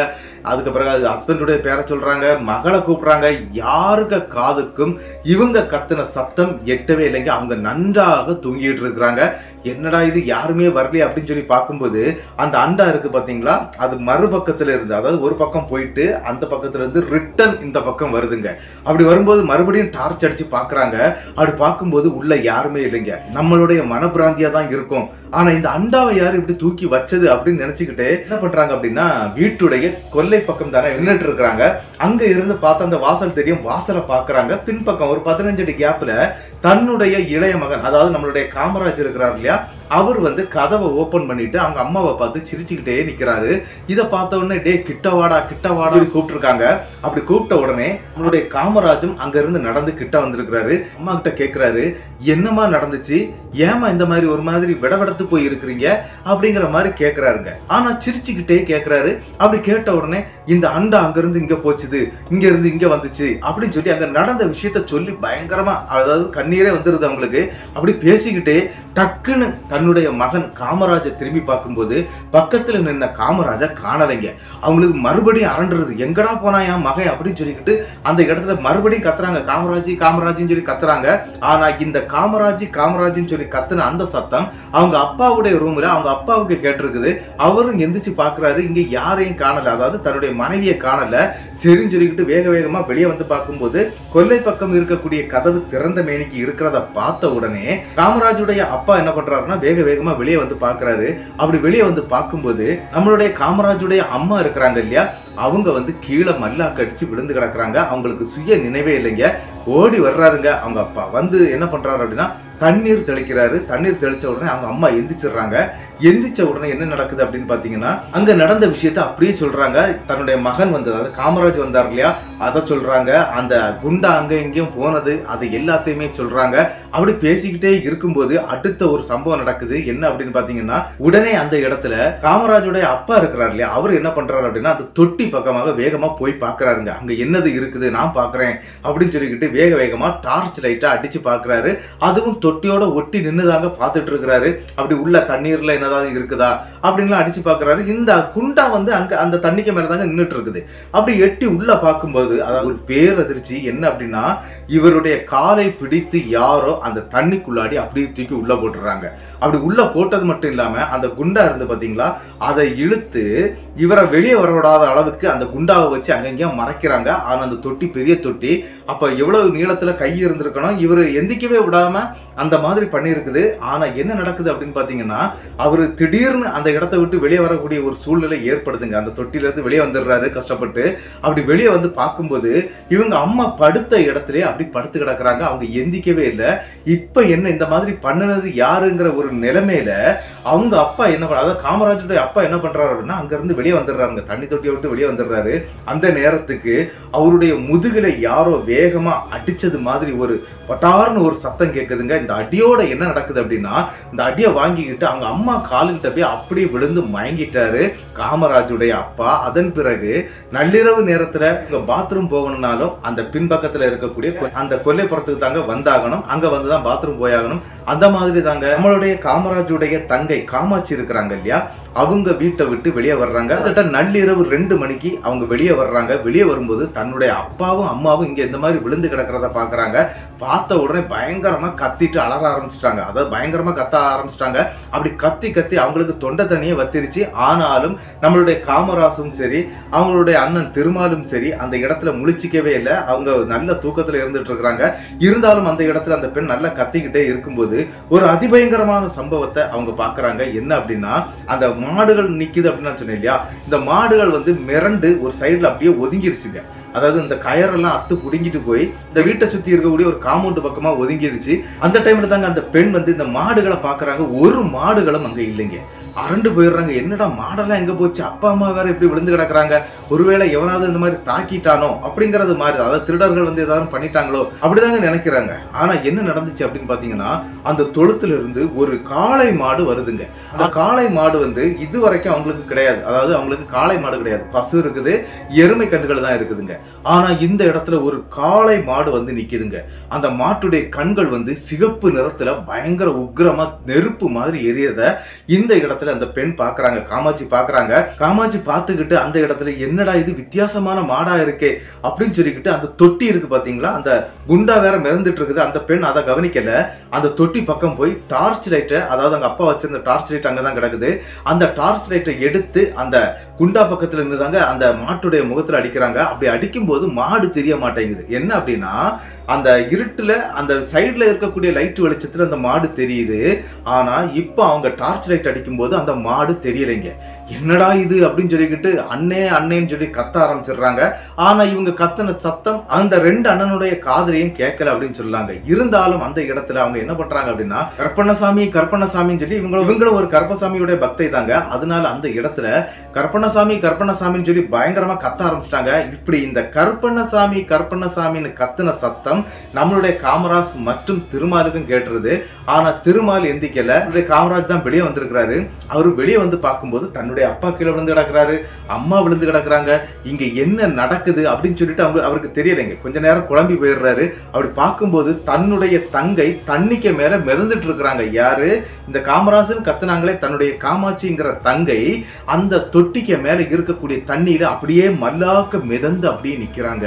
அதுக்கு பிறகு ஹஸ்பண்டுடைய பேர சொல்றாங்க, மகளை கூப்பிடுறாங்க. யாருக்கு காதுக்கும் இவங்க கத்துன சத்தம் எட்டவே இல்லைங்க. அவங்க நன்றாக தூங்கிட்டு இருக்கிறாங்க. என்னடா இது யாருமே வரலையே அப்படின்னு சொல்லி பார்க்கும்போது அந்த அண்டா இருக்கு பாத்தீங்களா, அது மறுபக்கத்துல இருந்து, அதாவது ஒரு பக்கம் போயிட்டு அந்த பக்கத்துல இருந்து ரிட்டர்ன் இந்த பக்கம் வருதுங்க. அப்படி வரும்போது மறுபடியும் டார்ச் அடிச்சு பாக்குறாங்க. அப்படி பார்க்கும்போது உள்ள யாருமே இல்லைங்க. நம்மளுடைய மனப்பிராந்தியா தான் இருக்கும். ஆனா இந்த அண்டாவை யாரு இப்படி தூக்கி வச்சது அப்படின்னு நினைச்சுக்கிட்டு என்ன பண்றாங்க அப்படின்னா, வீட்டுடைய கொல்லை பக்கம் தானே நின்றுட்டு இருக்கிறாங்க. அங்க இருந்து பார்த்தா அந்த வாசல் தெரியும். வாசலை பாக்குறாங்க. பின்பக்கம் ஒரு 15 அடி கேப்ல தன்னுடைய இளைய மகன், அதாவது நம்மளுடைய காமராஜ் இருக்கிறார் இல்லையா, அவர் கதவை ஓபன் பண்ணிட்டு அவங்க அம்மாவை பார்த்து சிரிச்சுக்கிட்டே நிக்கிறாரு. இதை பார்த்த உடனே டே கிட்டவாடா கூப்பிட்டு இருக்காங்க. அப்படி கூப்பிட்ட உடனே நம்மளுடைய காமராஜும் அங்க இருந்து நடந்து கிட்ட வந்திருக்கிறாரு. அம்மா கிட்ட கேட்கிறாரு, என்னமா நடந்துச்சு, ஏமா இந்த மாதிரி ஒரு மாதிரி விடவெடத்து போய் இருக்கிறீங்க அப்படிங்கிற மாதிரி கேட்கிறாருங்க. ஆனா சிரிச்சுக்கிட்டே கேட்கிறாரு. அப்படி கேட்ட உடனே இந்த அண்டா அங்க இருந்து இங்க போச்சுது, இங்க இருந்து இங்க வந்துச்சு அப்படின்னு சொல்லி அங்க நடந்த விஷயத்த சொல்லி பயங்கரமா, அதாவது கண்ணீரே வந்துருது அவங்களுக்கு. அப்படி பேசிக்கிட்டே டக்குன்னு தன்னுடைய மகன் காமராஜை திரும்பி பார்க்கும்போது பக்கத்துல நின்ன காமராஜ காணலைங்க. அவங்களுக்கு மறுபடியும் அரண்டுறது, எங்கடா போனா என் மகன் அப்படின்னு சொல்லிக்கிட்டு அந்த இடத்துல மறுபடியும் கத்துறாங்க, காமராஜின்னு சொல்லி கத்துறாங்க. ஆனா இந்த காமராஜின்னு சொல்லி கத்துன அந்த சத்தம் அவங்க அப்பாவுடைய ரூம்ல அவங்க அப்பாவுக்கு கேட்டிருக்குது. அவரும் எந்திரிச்சு பாக்குறாரு, இங்க யாரையும் காணல, அதாவது தன்னுடைய மனைவியை காணல. சரின்னு சொல்லிக்கிட்டு வேக வேகமா வெளியே பார்க்கும்போது கொல்லை பக்கம் இருக்கக்கூடிய கதவு திறந்த மேனிக்கு இருக்கிறத பார்த்த உடனே காமராஜுடைய அப்பா என்ன பண்றாருன்னா வேக வேகமா வெளியே வந்து பாக்குறாரு. அப்படி வெளியே வந்து பார்க்கும்போது நம்மளுடைய காமராஜுடைய அம்மா இருக்கிறாங்க இல்லையா, அவங்க வந்து கீழே மல்லாக்க அடிச்சு விழுந்து கிடக்குறாங்க. அவங்களுக்கு சுய நினைவே இல்லைங்க. ஓடி வர்றாருங்க அவங்க அப்பா. வந்து என்ன பண்றாரு அப்படின்னா தண்ணீர் தெளிக்கிறாரு. தண்ணீர் தெளிச்ச உடனே அவங்க அம்மா எந்திரிச்சிடுறாங்க. எந்திரிச்ச உடனே என்ன நடக்குது அப்படின்னு பாத்தீங்கன்னா, அங்க நடந்த விஷயத்த அப்படியே சொல்றாங்க. தன்னுடைய மகன் வந்தது, அதாவது காமராஜ் வந்தார் இல்லையா, அதை சொல்றாங்க. அந்த குண்டா அங்க இங்கேயும் போனது, அது எல்லாத்தையுமே சொல்றாங்க. அப்படி பேசிக்கிட்டே இருக்கும்போது அடுத்த ஒரு சம்பவம் நடக்குது. என்ன அப்படின்னு பாத்தீங்கன்னா, உடனே அந்த இடத்துல காமராஜுடைய அப்பா இருக்கிறார் இல்லையா, அவர் என்ன பண்றாரு அப்படின்னா அந்த தொட்டி பக்கமாக வேகமா போய் பாக்குறாருங்க. அங்க என்னது இருக்குது நான் பாக்குறேன் அப்படின்னு சொல்லிக்கிட்டு வேக வேகமா டார்ச் லைட்டா அடிச்சு பாக்குறாரு. அதுவும் தொட்டியோட ஒட்டி நின்னுதாங்க பாத்துட்டு இருக்கிறாரு. அப்படி உள்ள தண்ணீர்ல என்னதான் இருக்குதா அப்படின்னு அடிச்சு பாக்குறாரு. இந்த குண்டா வந்து அங்க அந்த தண்ணிக்கு மேலதாங்க நின்றுட்டு இருக்குது. அப்படி எட்டி உள்ள பார்க்கும்போது அதாவது ஒரு பேரதிர்ச்சி என்ன அப்படின்னா, இவருடைய காலை பிடித்து யாரோ அந்த தண்ணிக்குள்ளாடி அப்படியே தூக்கி உள்ள போட்டுறாங்க. அப்படி உள்ள போட்டது மட்டும் இல்லாம அந்த குண்டா இருந்து பாத்தீங்களா, அதை இழுத்து இவரை வெளியே வர விடாத அளவுக்கு அந்த குண்டாவை வச்சு அங்கங்கேயும் மறைக்கிறாங்க. ஆனா அந்த தொட்டி பெரிய தொட்டி. அப்ப எவ்வளவு நீளத்துல கை இருந்திருக்கணும், இவரு எந்திக்கவே விடாம அந்த மாதிரி பண்ணியிருக்குது. ஆனா என்ன நடக்குது அப்படின்னு பாத்தீங்கன்னா, அவரு திடீர்னு அந்த இடத்தை விட்டு வெளியே வரக்கூடிய ஒரு சூழ்நிலை ஏற்படுதுங்க. அந்த தொட்டில இருந்து வெளியே வந்துடுறாரு கஷ்டப்பட்டு. அப்படி வெளியே வந்து பார்க்கும்போது இவங்க அம்மா படுத்த இடத்திலே அப்படி படுத்து கிடக்குறாங்க. அவங்க எந்திக்கவே இல்லை. இப்ப என்ன இந்த மாதிரி பண்ணுனது யாருங்கிற ஒரு நிலைமையில அவங்க அப்பா என்ன பண்ண, அதாவது காமராஜுடைய அப்பா என்ன பண்றாரு அப்படின்னா அங்க இருந்து வெளியே வந்துடுறாங்க. தண்ணி தொட்டியை விட்டு வெளியே வந்துடுறாரு. அந்த நேரத்துக்கு அவருடைய முதுகில யாரோ வேகமா அடிச்சது மாதிரி ஒரு பட்டார்னு ஒரு சத்தம் கேட்குதுங்க. இந்த அடியோட என்ன நடக்குது அப்படின்னா, இந்த அடியை வாங்கிக்கிட்டு அவங்க அம்மா காலில் போய் அப்படியே விழுந்து மயங்கிட்டாரு காமராஜுடைய அப்பா. அதன் பிறகு நள்ளிரவு நேரத்துல இங்க பாத்ரூம் போகணும்னாலும் அந்த பின்பக்கத்துல இருக்கக்கூடிய அந்த கொல்லைப்புறத்துக்கு தாங்க வந்தாகணும். அங்க வந்துதான் பாத்ரூம் போயாகணும். அந்த மாதிரி தாங்க நம்மளுடைய காமராஜுடைய தங்கை காமாட்சி இருக்கிறாங்க இல்லையா, அவங்க வீட்டை விட்டு வெளியே வர்றாங்க. கிட்டத்தட்ட நள்ளிரவு 2 மணிக்கு அவங்க வெளியே வர்றாங்க. வெளியே வரும்போது தன்னுடைய அப்பாவும் அம்மாவும் இங்க இந்த மாதிரி விழுந்து கிடக்கிறத பாக்குறாங்க. பார்த்த உடனே பயங்கரமா கத்திட்டு அலற ஆரம்பிச்சிட்டாங்க. அதாவது பயங்கரமா கத்த ஆரம்பிச்சிட்டாங்க. அப்படி கத்தி கத்தி அவங்களுக்கு தொண்டை தண்ணியே வத்திருச்சு. ஆனாலும் நம்மளுடைய காமராசும் சரி அவங்களுடைய அண்ணன் திருமாலும் சரி அந்த இடத்துல முழிச்சிக்கவே இல்லை. அவங்க நல்ல தூக்கத்துல இருந்துட்டு இருக்கிறாங்க. இருந்தாலும் அந்த இடத்துல அந்த பெண் நல்லா கத்திக்கிட்டே இருக்கும்போது ஒரு அதிபயங்கரமான சம்பவத்தை அவங்க பாக்குறாங்க. என்ன அப்படின்னா, அந்த மாடுகள் நிக்குது அப்படின்னு சொன்னேன் இல்லையா, இந்த மாடுகள் வந்து மிரண்டு ஒரு சைடுல அப்படியே ஒதுங்கிருச்சுங்க. அதாவது இந்த கயரெல்லாம் அத்து புடுங்கிட்டு போய் இந்த வீட்டை சுத்தி இருக்கக்கூடிய ஒரு காம்பவுண்ட் பக்கமா ஒதுங்கிருச்சு. அந்த டைம்ல தாங்க அந்த பெண் வந்து இந்த மாடுகளை பாக்குறாங்க. ஒரு மாடுகளும் அங்க இல்லைங்க. அரண்டு போயிடுறாங்க. என்னடா மாடெல்லாம் எங்க போச்சு, அப்பா அம்மா வேற இப்படி விழுந்து கிடக்குறாங்க, ஒருவேளை எவனாவது இந்த மாதிரி தாக்கிட்டானோ அப்படிங்கறது மாதிரி, அதாவது திருடர்கள் வந்து ஏதாவது பண்ணிட்டாங்களோ அப்படிதாங்க நினைக்கிறாங்க. ஆனா என்ன நடந்துச்சு அப்படின்னு பாத்தீங்கன்னா, அந்த தொழுத்துல இருந்து ஒரு காளை மாடு வருதுங்க. அந்த காளை மாடு வந்து இது வரைக்கும் அவங்களுக்கு கிடையாது. அதாவது அவங்களுக்கு காளை மாடு கிடையாது, பசு இருக்குது, எருமை கன்றுகள் தான் இருக்குதுங்க. ஆனா இந்த இடத்துல ஒரு காளை மாடு வந்து நிக்குதுங்க. அந்த மாட்டுடைய கண்கள் வந்து சிகப்பு நிறத்துல பயங்கர உக்கிரமா நெருப்பு மாதிரி எரியத இந்த இடத்துல அந்த பெண் பாக்குறாங்க. காமாட்சி பாக்குறாங்க. காமாட்சி பார்த்துக்கிட்டு அந்த இடத்துல என்னடா இது வித்தியாசமான மாடா இருக்கே அப்படின்னு சொல்லிக்கிட்டு அந்த தொட்டி இருக்கு பாத்தீங்களா, அந்த குண்டா வேற மிதந்துட்டு இருக்குது. அந்த பெண் அதை கவனிக்கல. அந்த தொட்டி பக்கம் போய் டார்ச் லைட்டை, அதாவது அவங்க அப்பா வச்சிருந்த டார்ச் லைட் அங்கதான் கிடக்குது, அந்த டார்ச் லைட்டை எடுத்து அந்த குண்டா பக்கத்துல இருந்துதாங்க அந்த மாட்டுடைய முகத்துல அடிக்கிறாங்க. அப்படி அடிக்கும் போது மாடு தெரிய மாட்டேங்குது. என்ன அப்படின்னா, அந்த இருட்டுல அந்த சைட்ல இருக்கக்கூடிய லைட் வெளிச்சத்துல அந்த மாடு தெரியுது. ஆனா இப்ப அவங்க டார்ச் லைட் அடிக்கும் போது அந்த மாடு தெரியலைங்க. என்னடா இது அப்படின்னு சொல்லிக்கிட்டு அண்ணே அண்ணேன்னு சொல்லி கத்த ஆரம்பிச்சிடுறாங்க. ஆனா இவங்க கத்தின சத்தம் அந்த 2 அண்ணனுடைய காதலையும் கேட்கல அப்படின்னு சொல்லாங்க. இருந்தாலும் அந்த இடத்துல அவங்க என்ன பண்றாங்க அப்படின்னா, கற்பனசாமி கற்பனசாமின்னு சொல்லி இவங்களும் ஒரு கற்பசாமியுடைய பக்தை தாங்க. அதனால அந்த இடத்துல கற்பனசாமி கற்பனசாமின்னு சொல்லி பயங்கரமா கத்த ஆரம்பிச்சிட்டாங்க. இப்படி இந்த கற்பனசாமி கற்பனசாமின்னு கத்தின சத்தம் நம்மளுடைய காமராஜ் மற்றும் திருமாலுக்கும் கேட்டுருது. ஆனா திருமால் எந்திக்கல. காமராஜ் தான் வெளியே வந்திருக்கிறாரு. அவரு வெளியே வந்து பார்க்கும்போது தன்னுடைய அப்பா கீழே விழுந்து கிடக்குறாரு, அம்மா விழுந்து கிடக்குறாங்க. இங்க என்ன நடக்குது அப்படின்னு சொல்லிட்டு அவருக்கு தெரியலைங்க. கொஞ்ச நேரம் குழம்பி போயிடுறாரு. அப்படி பார்க்கும்போது தன்னுடைய தங்கை தண்ணிக்கு மேல மிதந்துட்டு இருக்கிறாங்க. யாரு? இந்த காமராஜன் கத்துனாங்களே தன்னுடைய காமாட்சிங்கிற தங்கை அந்த தொட்டிக்கு மேல இருக்கக்கூடிய தண்ணியில அப்படியே மல்லாக்க மிதந்து அப்படியே நிக்கிறாங்க.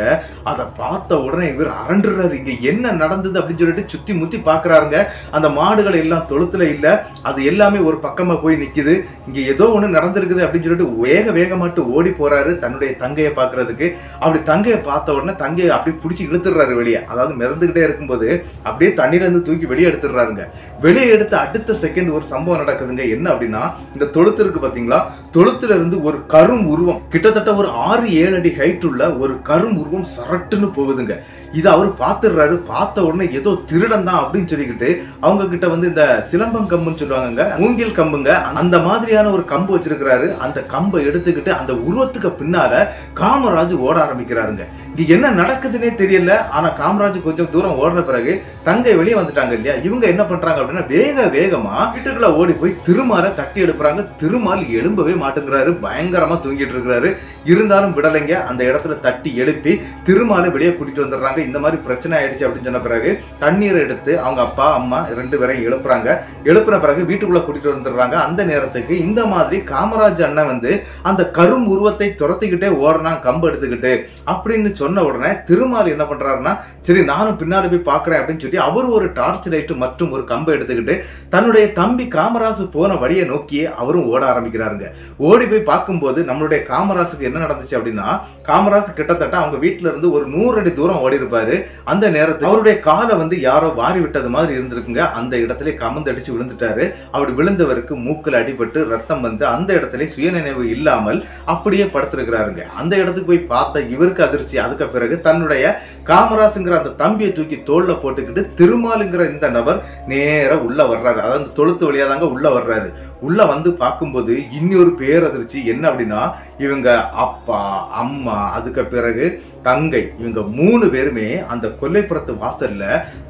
அதை பார்த்த உடனே இவர் அரண்டுறாரு. இங்க என்ன நடந்தது அப்படின்னு சொல்லிட்டு சுத்தி முத்தி பாக்குறாருங்க. அந்த மாடுகள் எல்லாம் தொழுத்துல இல்ல, அது எல்லாமே ஒரு பக்கமா போய் நிக்குது. இங்க ஏதோ ஒண்ணு நடந்து காத்திருக்குது அப்படின்னு சொல்லிட்டு வேக வேகமாட்டு ஓடி போறாரு தன்னுடைய தங்கையை பாக்குறதுக்கு. அப்படி தங்கையை பார்த்த உடனே தங்கையை அப்படி பிடிச்சி இழுத்துறாரு வெளியே. அதாவது மிதந்துகிட்டே இருக்கும்போது அப்படியே தண்ணீர் இருந்து தூக்கி வெளியே எடுத்துடுறாருங்க. வெளியே எடுத்து அடுத்த செகண்ட் ஒரு சம்பவம் நடக்குதுங்க. என்ன அப்படின்னா, இந்த தொழுத்து இருக்கு பாத்தீங்களா, தொழுத்துல இருந்து ஒரு கரும் உருவம், கிட்டத்தட்ட ஒரு 6-7 அடி ஹைட் உள்ள ஒரு கரும் உருவம் சரட்டுன்னு போகுதுங்க. இதை அவர் பார்த்துடுறாரு. பார்த்த உடனே ஏதோ திருடன் தான் அப்படின்னு சொல்லிக்கிட்டு அவங்க கிட்ட வந்து இந்த சிலம்பம் கம்புன்னு சொல்லுவாங்க, மூங்கில் கம்புங்க, அந்த மாதிரியான ஒரு கம்பு வச்சிருக்கிறாரு. அந்த கம்பை எடுத்துக்கிட்டு அந்த உருவத்துக்கு பின்னால காமராஜ் ஓட ஆரம்பிக்கிறாருங்க. இங்க என்ன நடக்குதுன்னே தெரியல. ஆனா காமராஜ் கொஞ்சம் தூரம் ஓடுற பிறகு தங்கை வெளியே வந்துட்டாங்க இல்லையா, இவங்க என்ன பண்றாங்க அப்படின்னா வேக வேகமா வீட்டுக்குள்ள ஓடி போய் திருமால தட்டி எடுப்புறாங்க. திருமால் எழும்பவே மாட்டேங்கிறாரு, பயங்கரமா தூங்கிட்டு இருக்கிறாரு. இருந்தாலும் விடலைங்க. அந்த இடத்துல தட்டி எழுப்பி திருமால வெளியே கூட்டிட்டு வந்துடுறாங்க. இந்த மாதிரி பிரச்சனை ஆயிடுச்சு அப்படின்னு சொன்ன பிறகு தண்ணீரை எடுத்து அவங்க அப்பா அம்மா 2 பேரையும் எழுப்புறாங்க. எழுப்புன பிறகு வீட்டுக்குள்ள கூட்டிட்டு வந்துடுறாங்க. அந்த நேரத்துக்கு இந்த மாதிரி காமராஜ் அண்ணன் வந்து அந்த கரும் உருவத்தை துரத்திக்கிட்டே ஓடுனா கம்பு எடுத்துக்கிட்டு அப்படின்னு சொன்ன உடனே திருமால் என்ன பண்றாருன்னா, சரி நானும் பின்னாடி போய் பாக்குறேன் அப்படின்னு சொல்லி அவர் ஒரு டார்ச் லைட் மற்றும் ஒரு கம்பை எடுத்துக்கிட்டு தன்னுடைய தம்பி காமராஜ் போன வழியை நோக்கியே அவரும் ஓட ஆரம்பிக்கிறாருங்க. ஓடி போய் பார்க்கும்போது நம்மளுடைய காமராஜுக்கு என்ன நடந்துச்சு அப்படின்னா, காமராஜ் கிட்டத்தட்ட அவங்க வீட்டுல இருந்து ஒரு 100 அடி தூரம் ஓடி இருப்பாரு. அந்த நேரத்தில் அவருடைய காலை வந்து யாரோ வாரி விட்டது மாதிரி இருந்திருக்குங்க. அந்த இடத்துல கமந்தடிச்சு விழுந்துட்டாரு. அப்படி விழுந்தவருக்கு மூக்குல அடிபட்டு ரத்தம் வந்து அந்த இடத்துல சுயநினைவு இல்லாமல் அப்படியே படுத்திருக்கிறாருங்க. அந்த இடத்துக்கு போய் பார்த்த இவருக்கு அதிர்ச்சி. அதுக்கு பிறகு தன்னுடைய காமராஜ்ங்கிற அந்த தம்பியை தூக்கி தோல்ல போட்டுக்கிட்டு திருமாலுங்கிற இந்த நபர் நேர உள்ள வர்றாரு. அதாவது தொழுத்து வழியா தாங்க உள்ள வர்றாரு. உள்ள வந்து பார்க்கும்போது இன்னொரு பேரதிர்ச்சி. என்ன அப்படின்னா, இவங்க அப்பா அம்மா அதுக்கு பிறகு தங்கை இவங்க 3 பேருமே அந்த கொல்லைப்புறத்து வாசல்ல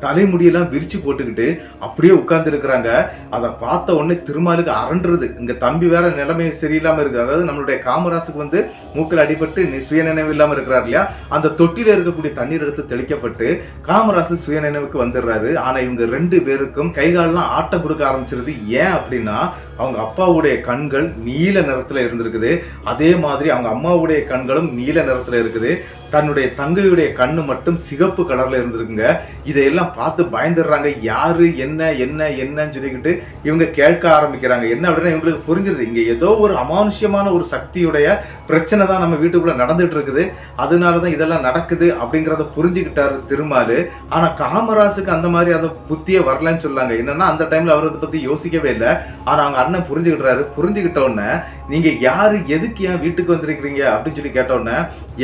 தலைமுடியெல்லாம் விரிச்சு போட்டுக்கிட்டு அப்படியே உட்கார்ந்து இருக்கிறாங்க. அதை பார்த்த உடனே திருமாலுக்கு அரண்டுறது. இங்க தம்பி வேற நிலைமை சரியில்லாம இருக்கு. அதாவது நம்மளுடைய காமராஜுக்கு வந்து மூக்கில் அடிபட்டு சுயநினைவு இல்லாம இருக்கிறார் இல்லையா, அந்த தொட்டில இருக்கக்கூடிய தண்ணீர் எடுத்து தெளிக்கப்பட்டு காமராஜ் சுயநினைவுக்கு வந்துடுறாரு. ஆனா இவங்க 2 பேருக்கும் கைகாலெல்லாம் ஆட்டம் கொடுக்க ஆரம்பிச்சிருது. ஏன் அப்படின்னா, அவங்க அப்பாவுடைய கண்கள் நீல நிறத்துல இருந்திருக்குது. அதே மாதிரி அவங்க அம்மாவுடைய கண்களும் நீல நிறத்துல இருக்குது. தன்னுடைய தங்கையுடைய கண்ணு மட்டும் சிகப்பு கலர்ல இருந்திருக்குங்க. இதையெல்லாம் பார்த்து பயந்துடுறாங்க. யாரு என்ன என்ன என்னன்னு சொல்லிக்கிட்டு இவங்க கேட்க ஆரம்பிக்கிறாங்க. என்ன அப்படின்னா இவங்களுக்கு புரிஞ்சிருது, இங்க ஏதோ ஒரு அமானுஷ்யமான ஒரு சக்தியுடைய பிரச்சனை தான் நம்ம வீட்டுக்குள்ள நடந்துட்டு இருக்குது, அதனாலதான் இதெல்லாம் நடக்குது அப்படிங்கறத புரிஞ்சுக்கிட்டாரு திருமாலு. ஆனா காமராஜுக்கு அந்த மாதிரி அதை புத்தியே வரலன்னு சொல்லாங்க. என்னன்னா அந்த டைம்ல அவர் அதை பத்தி யோசிக்கவே இல்லை. ஆனா அவங்க அண்ணன் புரிஞ்சுக்கிட்டாரு. புரிஞ்சுக்கிட்ட உடனே நீங்க யாரு எதுக்கு ஏன் வீட்டுக்கு வந்திருக்கிறீங்க அப்படின்னு சொல்லி கேட்ட உடனே,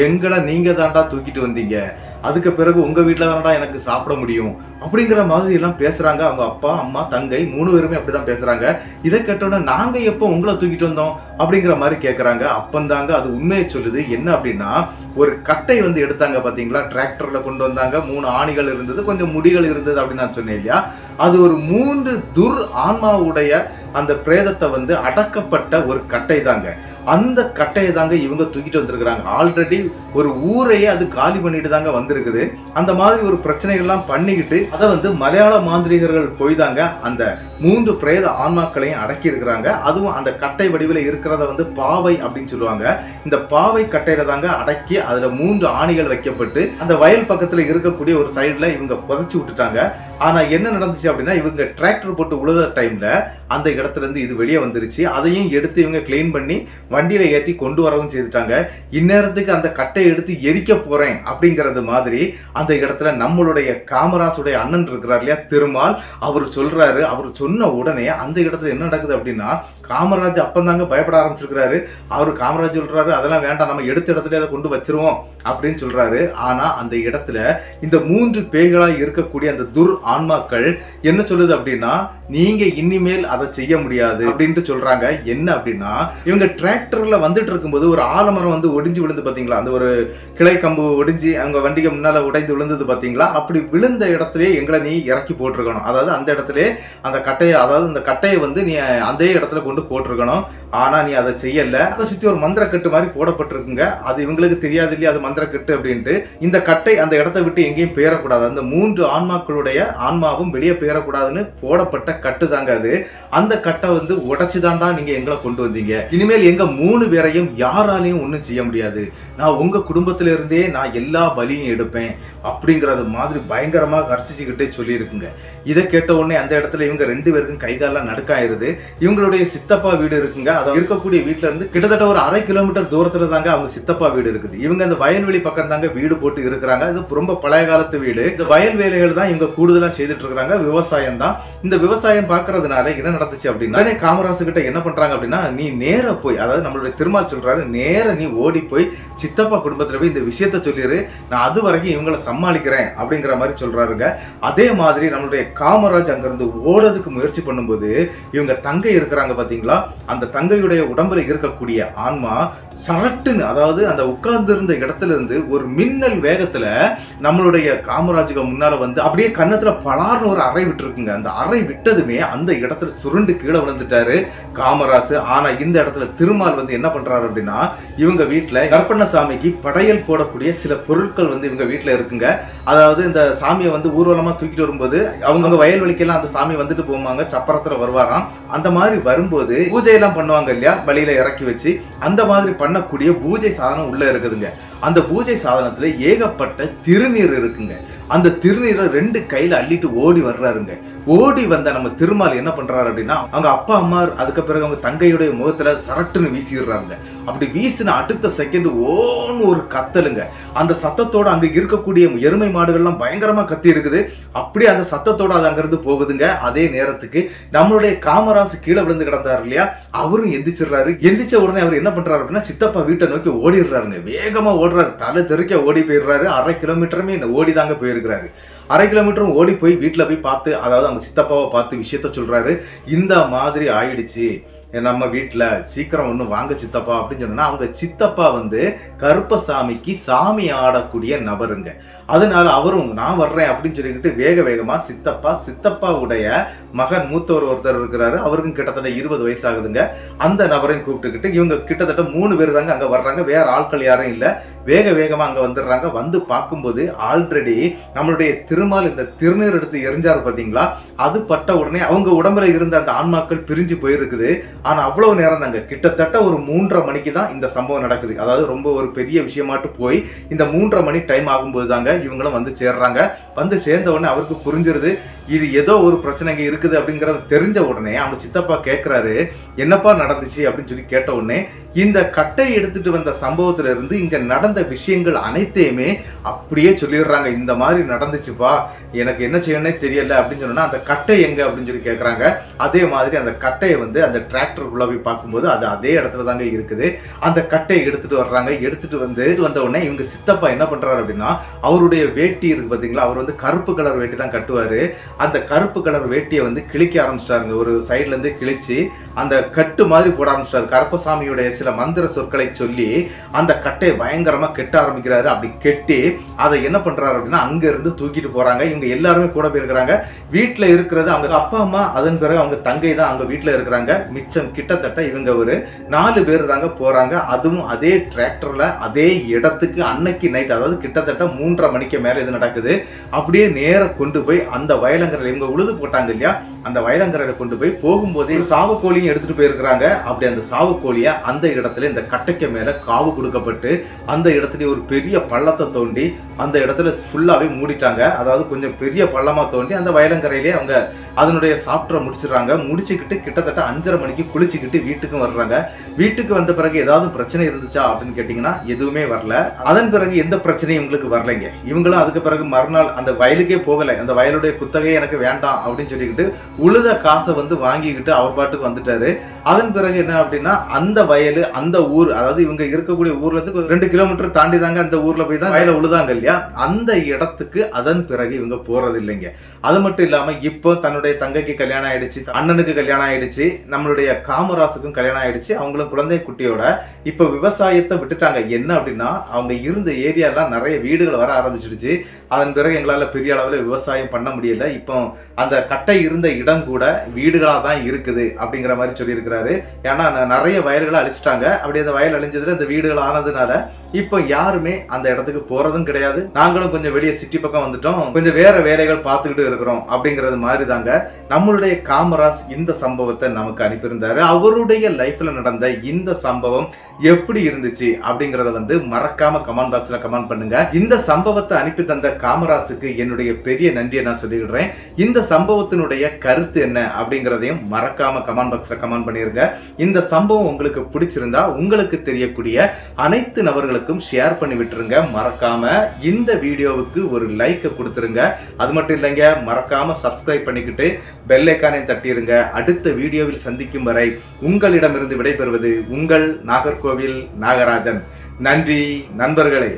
எங்களை நீங்க தாண்டா தூக்கிட்டு வந்தீங்க, அதுக்கு பிறகு உங்க வீட்டுல தானடா எனக்கு சாப்பிட முடியும் அப்படிங்கிற மாதிரி எல்லாம் பேசுறாங்க. அவங்க அப்பா அம்மா தங்கை 3 பேருமே அப்படிதான் பேசுறாங்க. இதை கேட்டோன்னா நாங்க எப்போ உங்களை தூக்கிட்டு வந்தோம் அப்படிங்கிற மாதிரி கேட்கறாங்க. அப்பந்தாங்க அது உண்மையை சொல்லுது. என்ன அப்படின்னா, ஒரு கட்டை வந்து எடுத்தாங்க பாத்தீங்களா, டிராக்டர்ல கொண்டு வந்தாங்க. 3 ஆணிகள் இருந்தது, கொஞ்சம் முடிகள் இருந்தது அப்படின்னு நான் சொன்னேன் இல்லையா. அது ஒரு 3 துர் ஆன்மாவுடைய அந்த பிரேதத்தை வந்து அடக்கப்பட்ட ஒரு கட்டை தாங்க. அந்த கட்டையை தாங்க இவங்க தூக்கிட்டு வந்திருக்கிறாங்க. ஆல்ரெடி ஒரு ஊரையே அது காலி பண்ணிட்டு தாங்க வந்திருக்குது. அந்த மாதிரி ஒரு பிரச்சனைகள்லாம் பண்ணிக்கிட்டு அதை வந்து மலையாள மாந்திரிகர்கள் போய் தாங்க அந்த 3 பிரேத ஆன்மாக்களையும் அடக்கி இருக்கிறாங்க. அதுவும் அந்த கட்டை வடிவில் இருக்கிறத வந்து பாவை அப்படின்னு சொல்லுவாங்க. இந்த பாவை கட்டையில தாங்க அடக்கி அதுல 3 ஆணிகள் வைக்கப்பட்டு அந்த வயல் பக்கத்துல இருக்கக்கூடிய ஒரு சைடுல இவங்க புதைச்சு விட்டுட்டாங்க. ஆனா என்ன நடந்துச்சு அப்படின்னா, இவங்க டிராக்டர் போட்டு உழுத டைம்ல அந்த இடத்துல இருந்து இது வெளியே வந்துருச்சு. அதையும் எடுத்து இவங்க கிளீன் பண்ணி வண்டியில ஏற்றி கொண்டு வரவும் செய்துட்டாங்க. இந்நேரத்துக்கு அந்த கட்டையை எடுத்து எரிக்க போறேன் அப்படிங்கிறது மாதிரி அந்த இடத்துல நம்மளுடைய காமராஜுடைய அண்ணன் இருக்கிறார் இல்லையா திருமால், அவர் சொல்றாரு. அவர் சொன்ன உடனே அந்த இடத்துல என்ன நடக்குது அப்படின்னா, காமராஜ் அப்பந்தாங்க பயப்பட ஆரம்பிச்சிருக்கிறாரு. அவரு காமராஜ் சொல்றாரு, அதெல்லாம் வேண்டாம், நம்ம எடுத்த இடத்துல அதை கொண்டு வச்சிருவோம் அப்படின்னு சொல்றாரு. ஆனா அந்த இடத்துல இந்த 3 பேய்களா இருக்கக்கூடிய அந்த துர் ஆன்மாக்கள் என்ன சொல்லுது அப்படின்னா, நீங்க இனிமேல் அதை செய்ய முடியாது அப்படின்ட்டு சொல்றாங்க. என்ன அப்படின்னா, இவங்க டிராக்டர்ல வந்துட்டு இருக்கும்போது ஒரு ஆலமரம் வந்து ஒடிஞ்சு விழுந்து பாத்தீங்களா, அந்த ஒரு கிளை கம்பு ஒடிஞ்சு அவங்க வண்டிக்கு முன்னால உடைந்து விழுந்தது பாத்தீங்களா, அப்படி விழுந்த இடத்துல எங்களை நீ இறக்கி போட்டிருக்கணும். அதாவது அந்த இடத்துல அந்த கட்டையை, அதாவது அந்த கட்டையை வந்து நீ அதே இடத்துல கொண்டு போட்டிருக்கணும். ஆனா நீ அதை செய்யல. அதை சுத்தி ஒரு மந்திரக்கட்டு மாதிரி போடப்பட்டிருக்குங்க. அது இவங்களுக்கு தெரியாது இல்லையா அது மந்திரக்கட்டு அப்படின்ட்டு. இந்த கட்டை அந்த இடத்தை விட்டு எங்கேயும் பெயரக்கூடாது, அந்த 3 ஆன்மாக்களுடைய ஆன்மாவும் வெளியே பெயரக்கூடாதுன்னு போடப்பட்ட கட்டு தாங்க அது. அந்த கட்டை வந்து உடைச்சுதான்டா நீங்க எங்களை கொண்டு வந்தீங்க, இனிமேல் எங்க 3 பேரையும் யாராலையும் ஒன்றும் செய்ய முடியாது, நான் உங்க குடும்பத்தில இருந்தே நான் எல்லா பலியும் எடுப்பேன் அப்படிங்கறது மாதிரி பயங்கரமா கர்ச்சிச்சுக்கிட்டே சொல்லியிருக்குங்க. இதை கேட்ட உடனே அந்த இடத்துல இவங்க 2 பேருக்கும் கை காலெல்லாம் நடுக்காயிருது. இவங்களுடைய சித்தப்பா வீடு இருக்குங்க. அது இருக்கக்கூடிய வீட்டுல இருந்து கிட்டத்தட்ட ஒரு 1/2 கிலோமீட்டர் தூரத்துல தாங்க அவங்க சித்தப்பா வீடு இருக்குது. இவங்க அந்த வயல்வெளி பக்கம் தாங்க வீடு போட்டு இருக்கிறாங்க. இது ரொம்ப பழைய காலத்து வீடு. இந்த வயல் வேலைகள் தான் இவங்க கூடுதலா செய்துட்டு இருக்காங்க. விவசாயம் தான். இந்த விவசாயம் பார்க்கறதுனால என்ன நடந்துச்சு அப்படின்னா, காமராசு கிட்ட என்ன பண்றாங்க அப்படின்னா, நீ நேர போய், அதாவது நம்மளுடைய திருமால் சொல்றாரு, நேர நீ ஓடி போய் சித்தப்பா குடும்பத்துல போய் இந்த விஷயத்த சொல்லிரு, நான் அது வரைக்கும் இவங்களை சமாளிக்கிறேன் அப்படிங்கிற மாதிரி சொல்றாருங்க. அதே மாதிரி நம்மளுடைய காமராஜ் அங்கிருந்து ஓடுறதுக்கு முயற்சி பண்ணும்போது இவங்க தங்கை இருக்கிறாங்க பாத்தீங்களா, அந்த தங்கையுடைய உடம்புல இருக்கக்கூடிய ஆன்மா சரட்டுன்னு, அதாவது அந்த உட்கார்ந்து இருந்த இடத்துல இருந்து ஒரு மின்னல் வேகத்துல நம்மளுடைய காமராஜுக்கு முன்னால வந்து அப்படியே கன்னத்துல பலார்னு ஒரு அறை விட்டு இருக்குங்க. அந்த அறை விட்டதுமே அந்த இடத்துல சுருண்டு கீழே விழுந்துட்டாரு காமராசு. ஆனா இந்த இடத்துல திருமால் வந்து என்ன பண்றாரு அப்படின்னா, இவங்க வீட்டுல கற்பண்ணசாமிக்கு படையல் போடக்கூடிய சில பொருட்கள் வந்து இவங்க வீட்டுல இருக்குங்க. அதாவது இந்த சாமியை வந்து ஊர்வலமா தூக்கிட்டு வரும்போது அவங்க வயல்வெளிக்கெல்லாம் அந்த சாமி வந்துட்டு போவாங்க, சப்பரத்துல வருவாராம். அந்த மாதிரி வரும்போது பூஜை எல்லாம் பண்ணுவாங்க இல்லையா, பலியில இறக்கி வச்சு, அந்த மாதிரி பண்ணக்கூடிய பூஜை சாதனம் உள்ள இருக்குதுங்க. அந்த பூஜை சாதனத்துல ஏகப்பட்ட திருநீர் இருக்குங்க. அந்த திருநீரை 2 கையில அள்ளிட்டு ஓடி வர்றாருங்க. ஓடி வந்த நம்ம திருமால் என்ன பண்றாரு அப்படின்னா, அவங்க அப்பா அம்மா அதுக்கு பிறகு அவங்க தங்கையுடைய முகத்துல சரட்டுன்னு வீசிடுறாங்க. அப்படி வீசின அடுத்த செகண்ட் ஓன்னு ஒரு கத்தலுங்க. அந்த சத்தத்தோட அங்க இருக்கக்கூடிய எருமை மாடுகள்லாம் பயங்கரமா கத்தி இருக்குது. அப்படியே அந்த சத்தத்தோட அது அங்கிருந்து போகுதுங்க. அதே நேரத்துக்கு நம்மளுடைய காமராசு கீழே விழுந்து கிடந்தாரு இல்லையா, அவரும் எந்திரிச்சிடுறாரு. எந்திரிச்ச உடனே அவர் என்ன பண்றாரு அப்படின்னா, சித்தப்பா வீட்டை நோக்கி ஓடிடுறாருங்க. வேகமா ஓடுறாரு, தலை தெறிக்க ஓடி போயிடுறாரு. 1/2 கிலோமீட்டருமே ஓடிதாங்க போயிருக்கிறாரு. 1/2 கிலோமீட்டரும் ஓடி போய் வீட்டுல போய் பார்த்து, அதாவது அவங்க சித்தப்பாவை பார்த்து விஷயத்த சொல்றாரு. இந்த மாதிரி ஆயிடுச்சு நம்ம வீட்டுல, சீக்கிரம் ஒண்ணு வாங்க சித்தப்பா அப்படின்னு சொன்னா, அவங்க சித்தப்பா வந்து கருப்பசாமிக்கு சாமி ஆடக்கூடிய நபருங்க. அதனால அவரும் நான் வர்றேன் அப்படின்னு சொல்லிக்கிட்டு வேக வேகமா சித்தப்பாவுடைய மகன் மூத்தவர் ஒருத்தர் இருக்கிறாரு, அவருக்கும் கிட்டத்தட்ட 20 வயசு ஆகுதுங்க. அந்த நபரையும் கூப்பிட்டுக்கிட்டு இவங்க கிட்டத்தட்ட 3 பேர் தாங்க அங்க வர்றாங்க. வேற ஆட்கள் யாரும் இல்ல. வேக வேகமா அங்க வந்துடுறாங்க. வந்து பார்க்கும்போது ஆல்ரெடி நம்மளுடைய திருமால் இந்த திருநீர் எடுத்து எரிஞ்சாரு பாத்தீங்களா, அது பட்ட உடனே அவங்க உடம்புல இருந்த அந்த ஆன்மாக்கள் பிரிஞ்சு போயிருக்குது. ஆனா அவ்வளவு நேரம் தாங்க, கிட்டத்தட்ட ஒரு 3:30 மணிக்கு தான் இந்த சம்பவம் நடக்குது. அதாவது ரொம்ப ஒரு பெரிய விஷயமாட்டு போய் இந்த 3:30 மணி டைம் ஆகும்போது தாங்க இவங்களும் வந்து சேர்றாங்க. வந்து சேர்ந்த உடனே அவருக்கு புரிஞ்சிருது இது ஏதோ ஒரு பிரச்சனை இங்க இருக்குது அப்படிங்கறது தெரிஞ்ச உடனே அவங்க சித்தப்பா கேட்கிறாரு, என்னப்பா நடந்துச்சு அப்படின்னு சொல்லி கேட்ட உடனே இந்த கட்டை எடுத்துட்டு வந்த சம்பவத்துல இருந்து இங்க நடந்த விஷயங்கள் அனைத்தையுமே அப்படியே சொல்லிடுறாங்க. இந்த மாதிரி நடந்துச்சுப்பா, எனக்கு என்ன செய்யணும்னே தெரியல அப்படின்னு சொன்னா, அந்த கட்டை எங்க அப்படின்னு சொல்லி கேட்கறாங்க. அதே மாதிரி அந்த கட்டையை வந்து அந்த டிராக்டருக்குள்ள போய் பார்க்கும்போது அது அதே இடத்துல தாங்க இருக்குது. அந்த கட்டையை எடுத்துட்டு வர்றாங்க. எடுத்துட்டு வந்த உடனே இவங்க சித்தப்பா என்ன பண்றாரு அப்படின்னா, அவருடைய வேட்டி இருக்கு பாத்தீங்களா, அவர் வந்து கருப்பு கலர் வேட்டி தான் கட்டுவாரு. அந்த கருப்பு கலர் வேட்டியை வந்து கிழிக்க ஆரம்பிச்சிட்டாருங்க. ஒரு சைட்ல இருந்து கிழிச்சு அந்த கட்டு மாதிரி போட ஆரம்பிச்சிட்டாரு. கருப்பசாமியுடைய சில மந்திர சொற்களை சொல்லி அந்த கட்டையை பயங்கரமா கெட்ட ஆரம்பிக்கிறாரு. அப்படி கெட்டி அதை என்ன பண்றாரு அப்படின்னா, அங்க இருந்து தூக்கிட்டு போறாங்க. இவங்க எல்லாருமே கூட போயிருக்கிறாங்க. வீட்டுல இருக்கிறது அவங்க அப்பா அம்மா, அதன் பிறகு அவங்க தங்கை தான் அவங்க வீட்டுல இருக்கிறாங்க. மிச்சம் கிட்டத்தட்ட இவங்க ஒரு 4 பேர் தாங்க போறாங்க. அதுவும் அதே டிராக்டர்ல அதே இடத்துக்கு அன்னைக்கு நைட், அதாவது கிட்டத்தட்ட 3:30 மணிக்கு மேல இது நடக்குது. அப்படியே நேர கொண்டு போய் அந்த வயலங்கரையில இவங்க உழுது போட்டாங்க இல்லையா, அந்த வயலங்கரையில கொண்டு போய் போகும்போதே சாவுக்கோழியும் எடுத்துட்டு போயிருக்கிறாங்க. அப்படி அந்த சாவுக்கோழிய அந்த இடத்துல இந்த கட்டைக்கு மேல காவு கொடுக்கப்பட்டு அந்த இடத்துல ஒரு பெரிய பள்ளத்தை தோண்டி அந்த இடத்துல ஃபுல்லாவே மூடிட்டாங்க. அதாவது கொஞ்சம் பெரிய பள்ளமா தோண்டி அந்த வயலங்கரையிலே அவங்க அதனுடைய சாப்பிட்ற முடிச்சிடறாங்க. முடிச்சுக்கிட்டு கிட்டத்தட்ட 5:30 மணிக்கு குளிச்சுக்கிட்டு வீட்டுக்கும் வர்றாங்க. வீட்டுக்கு வந்த பிறகு ஏதாவது பிரச்சனை இருந்துச்சா அப்படின்னு கேட்டீங்கன்னா எதுவுமே வரல. அதன் பிறகு எந்த பிரச்சனையும் இவங்களுக்கு வரலைங்க. இவங்களும் அதுக்கு பிறகு மறுநாள் அந்த வயலுக்கே போகலை. அந்த வயலுடைய குத்தகையே எனக்கு வேண்டாம் அப்படின்னு சொல்லிக்கிட்டு உழுத காசை வந்து வாங்கிக்கிட்டு அவர் பாட்டுக்கு வந்துட்டாரு. அதன் பிறகு என்ன அப்படின்னா, அந்த வயலு அந்த ஊர், அதாவது இவங்க இருக்கக்கூடிய ஊர்ல இருந்து 2 கிலோமீட்டர் தாண்டி தாங்க அந்த ஊர்ல போய் தான் வயலை உழுதாங்க இல்லையா, அந்த இடத்துக்கு அதன் பிறகு இவங்க போறது இல்லைங்க. அது மட்டும் இல்லாம இப்போ தன்னுடைய தங்கைக்கு கல்யாணம் ஆயிடுச்சு, அண்ணனுக்கு கல்யாணம் ஆயிடுச்சு, நம்மளுடைய காமராசுக்கும் கல்யாணம் ஆயிடுச்சு. அவங்களும் குழந்தை குட்டியோட இப்ப விவசாயத்தை விட்டுட்டாங்க. என்ன அப்படின்னா, அவங்க இருந்த ஏரியாலாம் நிறைய வீடுகள் வர ஆரம்பிச்சிடுச்சு. அதன் பிறகு எங்களால பெரிய அளவுல விவசாயம் பண்ண முடியல. இப்போ அந்த கட்டை இருந்த இடம் கூட வீடுகளா தான் இருக்குது அப்படிங்கிற மாதிரி மாதிரி சொல்லியிருக்கிறாரு. ஏன்னா நிறைய வயல்களை அழிச்சிட்டாங்க. அப்படி அந்த வயல் அழிஞ்சதுல இந்த வீடுகள் ஆனதுனால இப்போ யாருமே அந்த இடத்துக்கு போறதும் கிடையாது. நாங்களும் கொஞ்சம் வெளியே சிட்டி பக்கம் வந்துட்டோம், கொஞ்சம் வேற வேலைகள் பார்த்துக்கிட்டு இருக்கிறோம் அப்படிங்கிறது மாதிரி தாங்க நம்மளுடைய காமராஜ் இந்த சம்பவத்தை நமக்கு அனுப்பியிருந்தாரு. அவருடைய லைஃப்ல நடந்த இந்த சம்பவம் எப்படி இருந்துச்சு அப்படிங்கறத வந்து மறக்காம கமெண்ட் பாக்ஸ்ல கமெண்ட் பண்ணுங்க. இந்த சம்பவத்தை அனுப்பி தந்த காமராஜுக்கு என்னுடைய பெரிய நன்றியை நான் சொல்லிடுறேன். இந்த சம்பவத்தினுடைய கருத்து என்ன அப்படிங்கறதையும் மறக்காம கமெண்ட் பாக்ஸ்ல கமெண்ட் பண்ணிருங்க. இந்த சம்பவம் உங்களுக்கு பிடிச்சிருந்தா உங்களுக்கு தெரியக்கூடிய அனைத்து நபர்களுக்கும் ஷேர் பண்ணி விட்டுருங்க. மறக்காம இந்த வீடியோவுக்கு ஒரு லைக் கொடுத்துருங்க. அது மட்டும் இல்லைங்க, மறக்காம சப்ஸ்கிரைப் பண்ணிக்கிட்டு பெல் ஐகானை தட்டிருங்க. அடுத்த வீடியோவில் சந்திக்கும் வரை உங்களிடமிருந்து விடைபெறுவது உங்கள் நாகர்கோவில் நாகராஜன். நன்றி நண்பர்களே.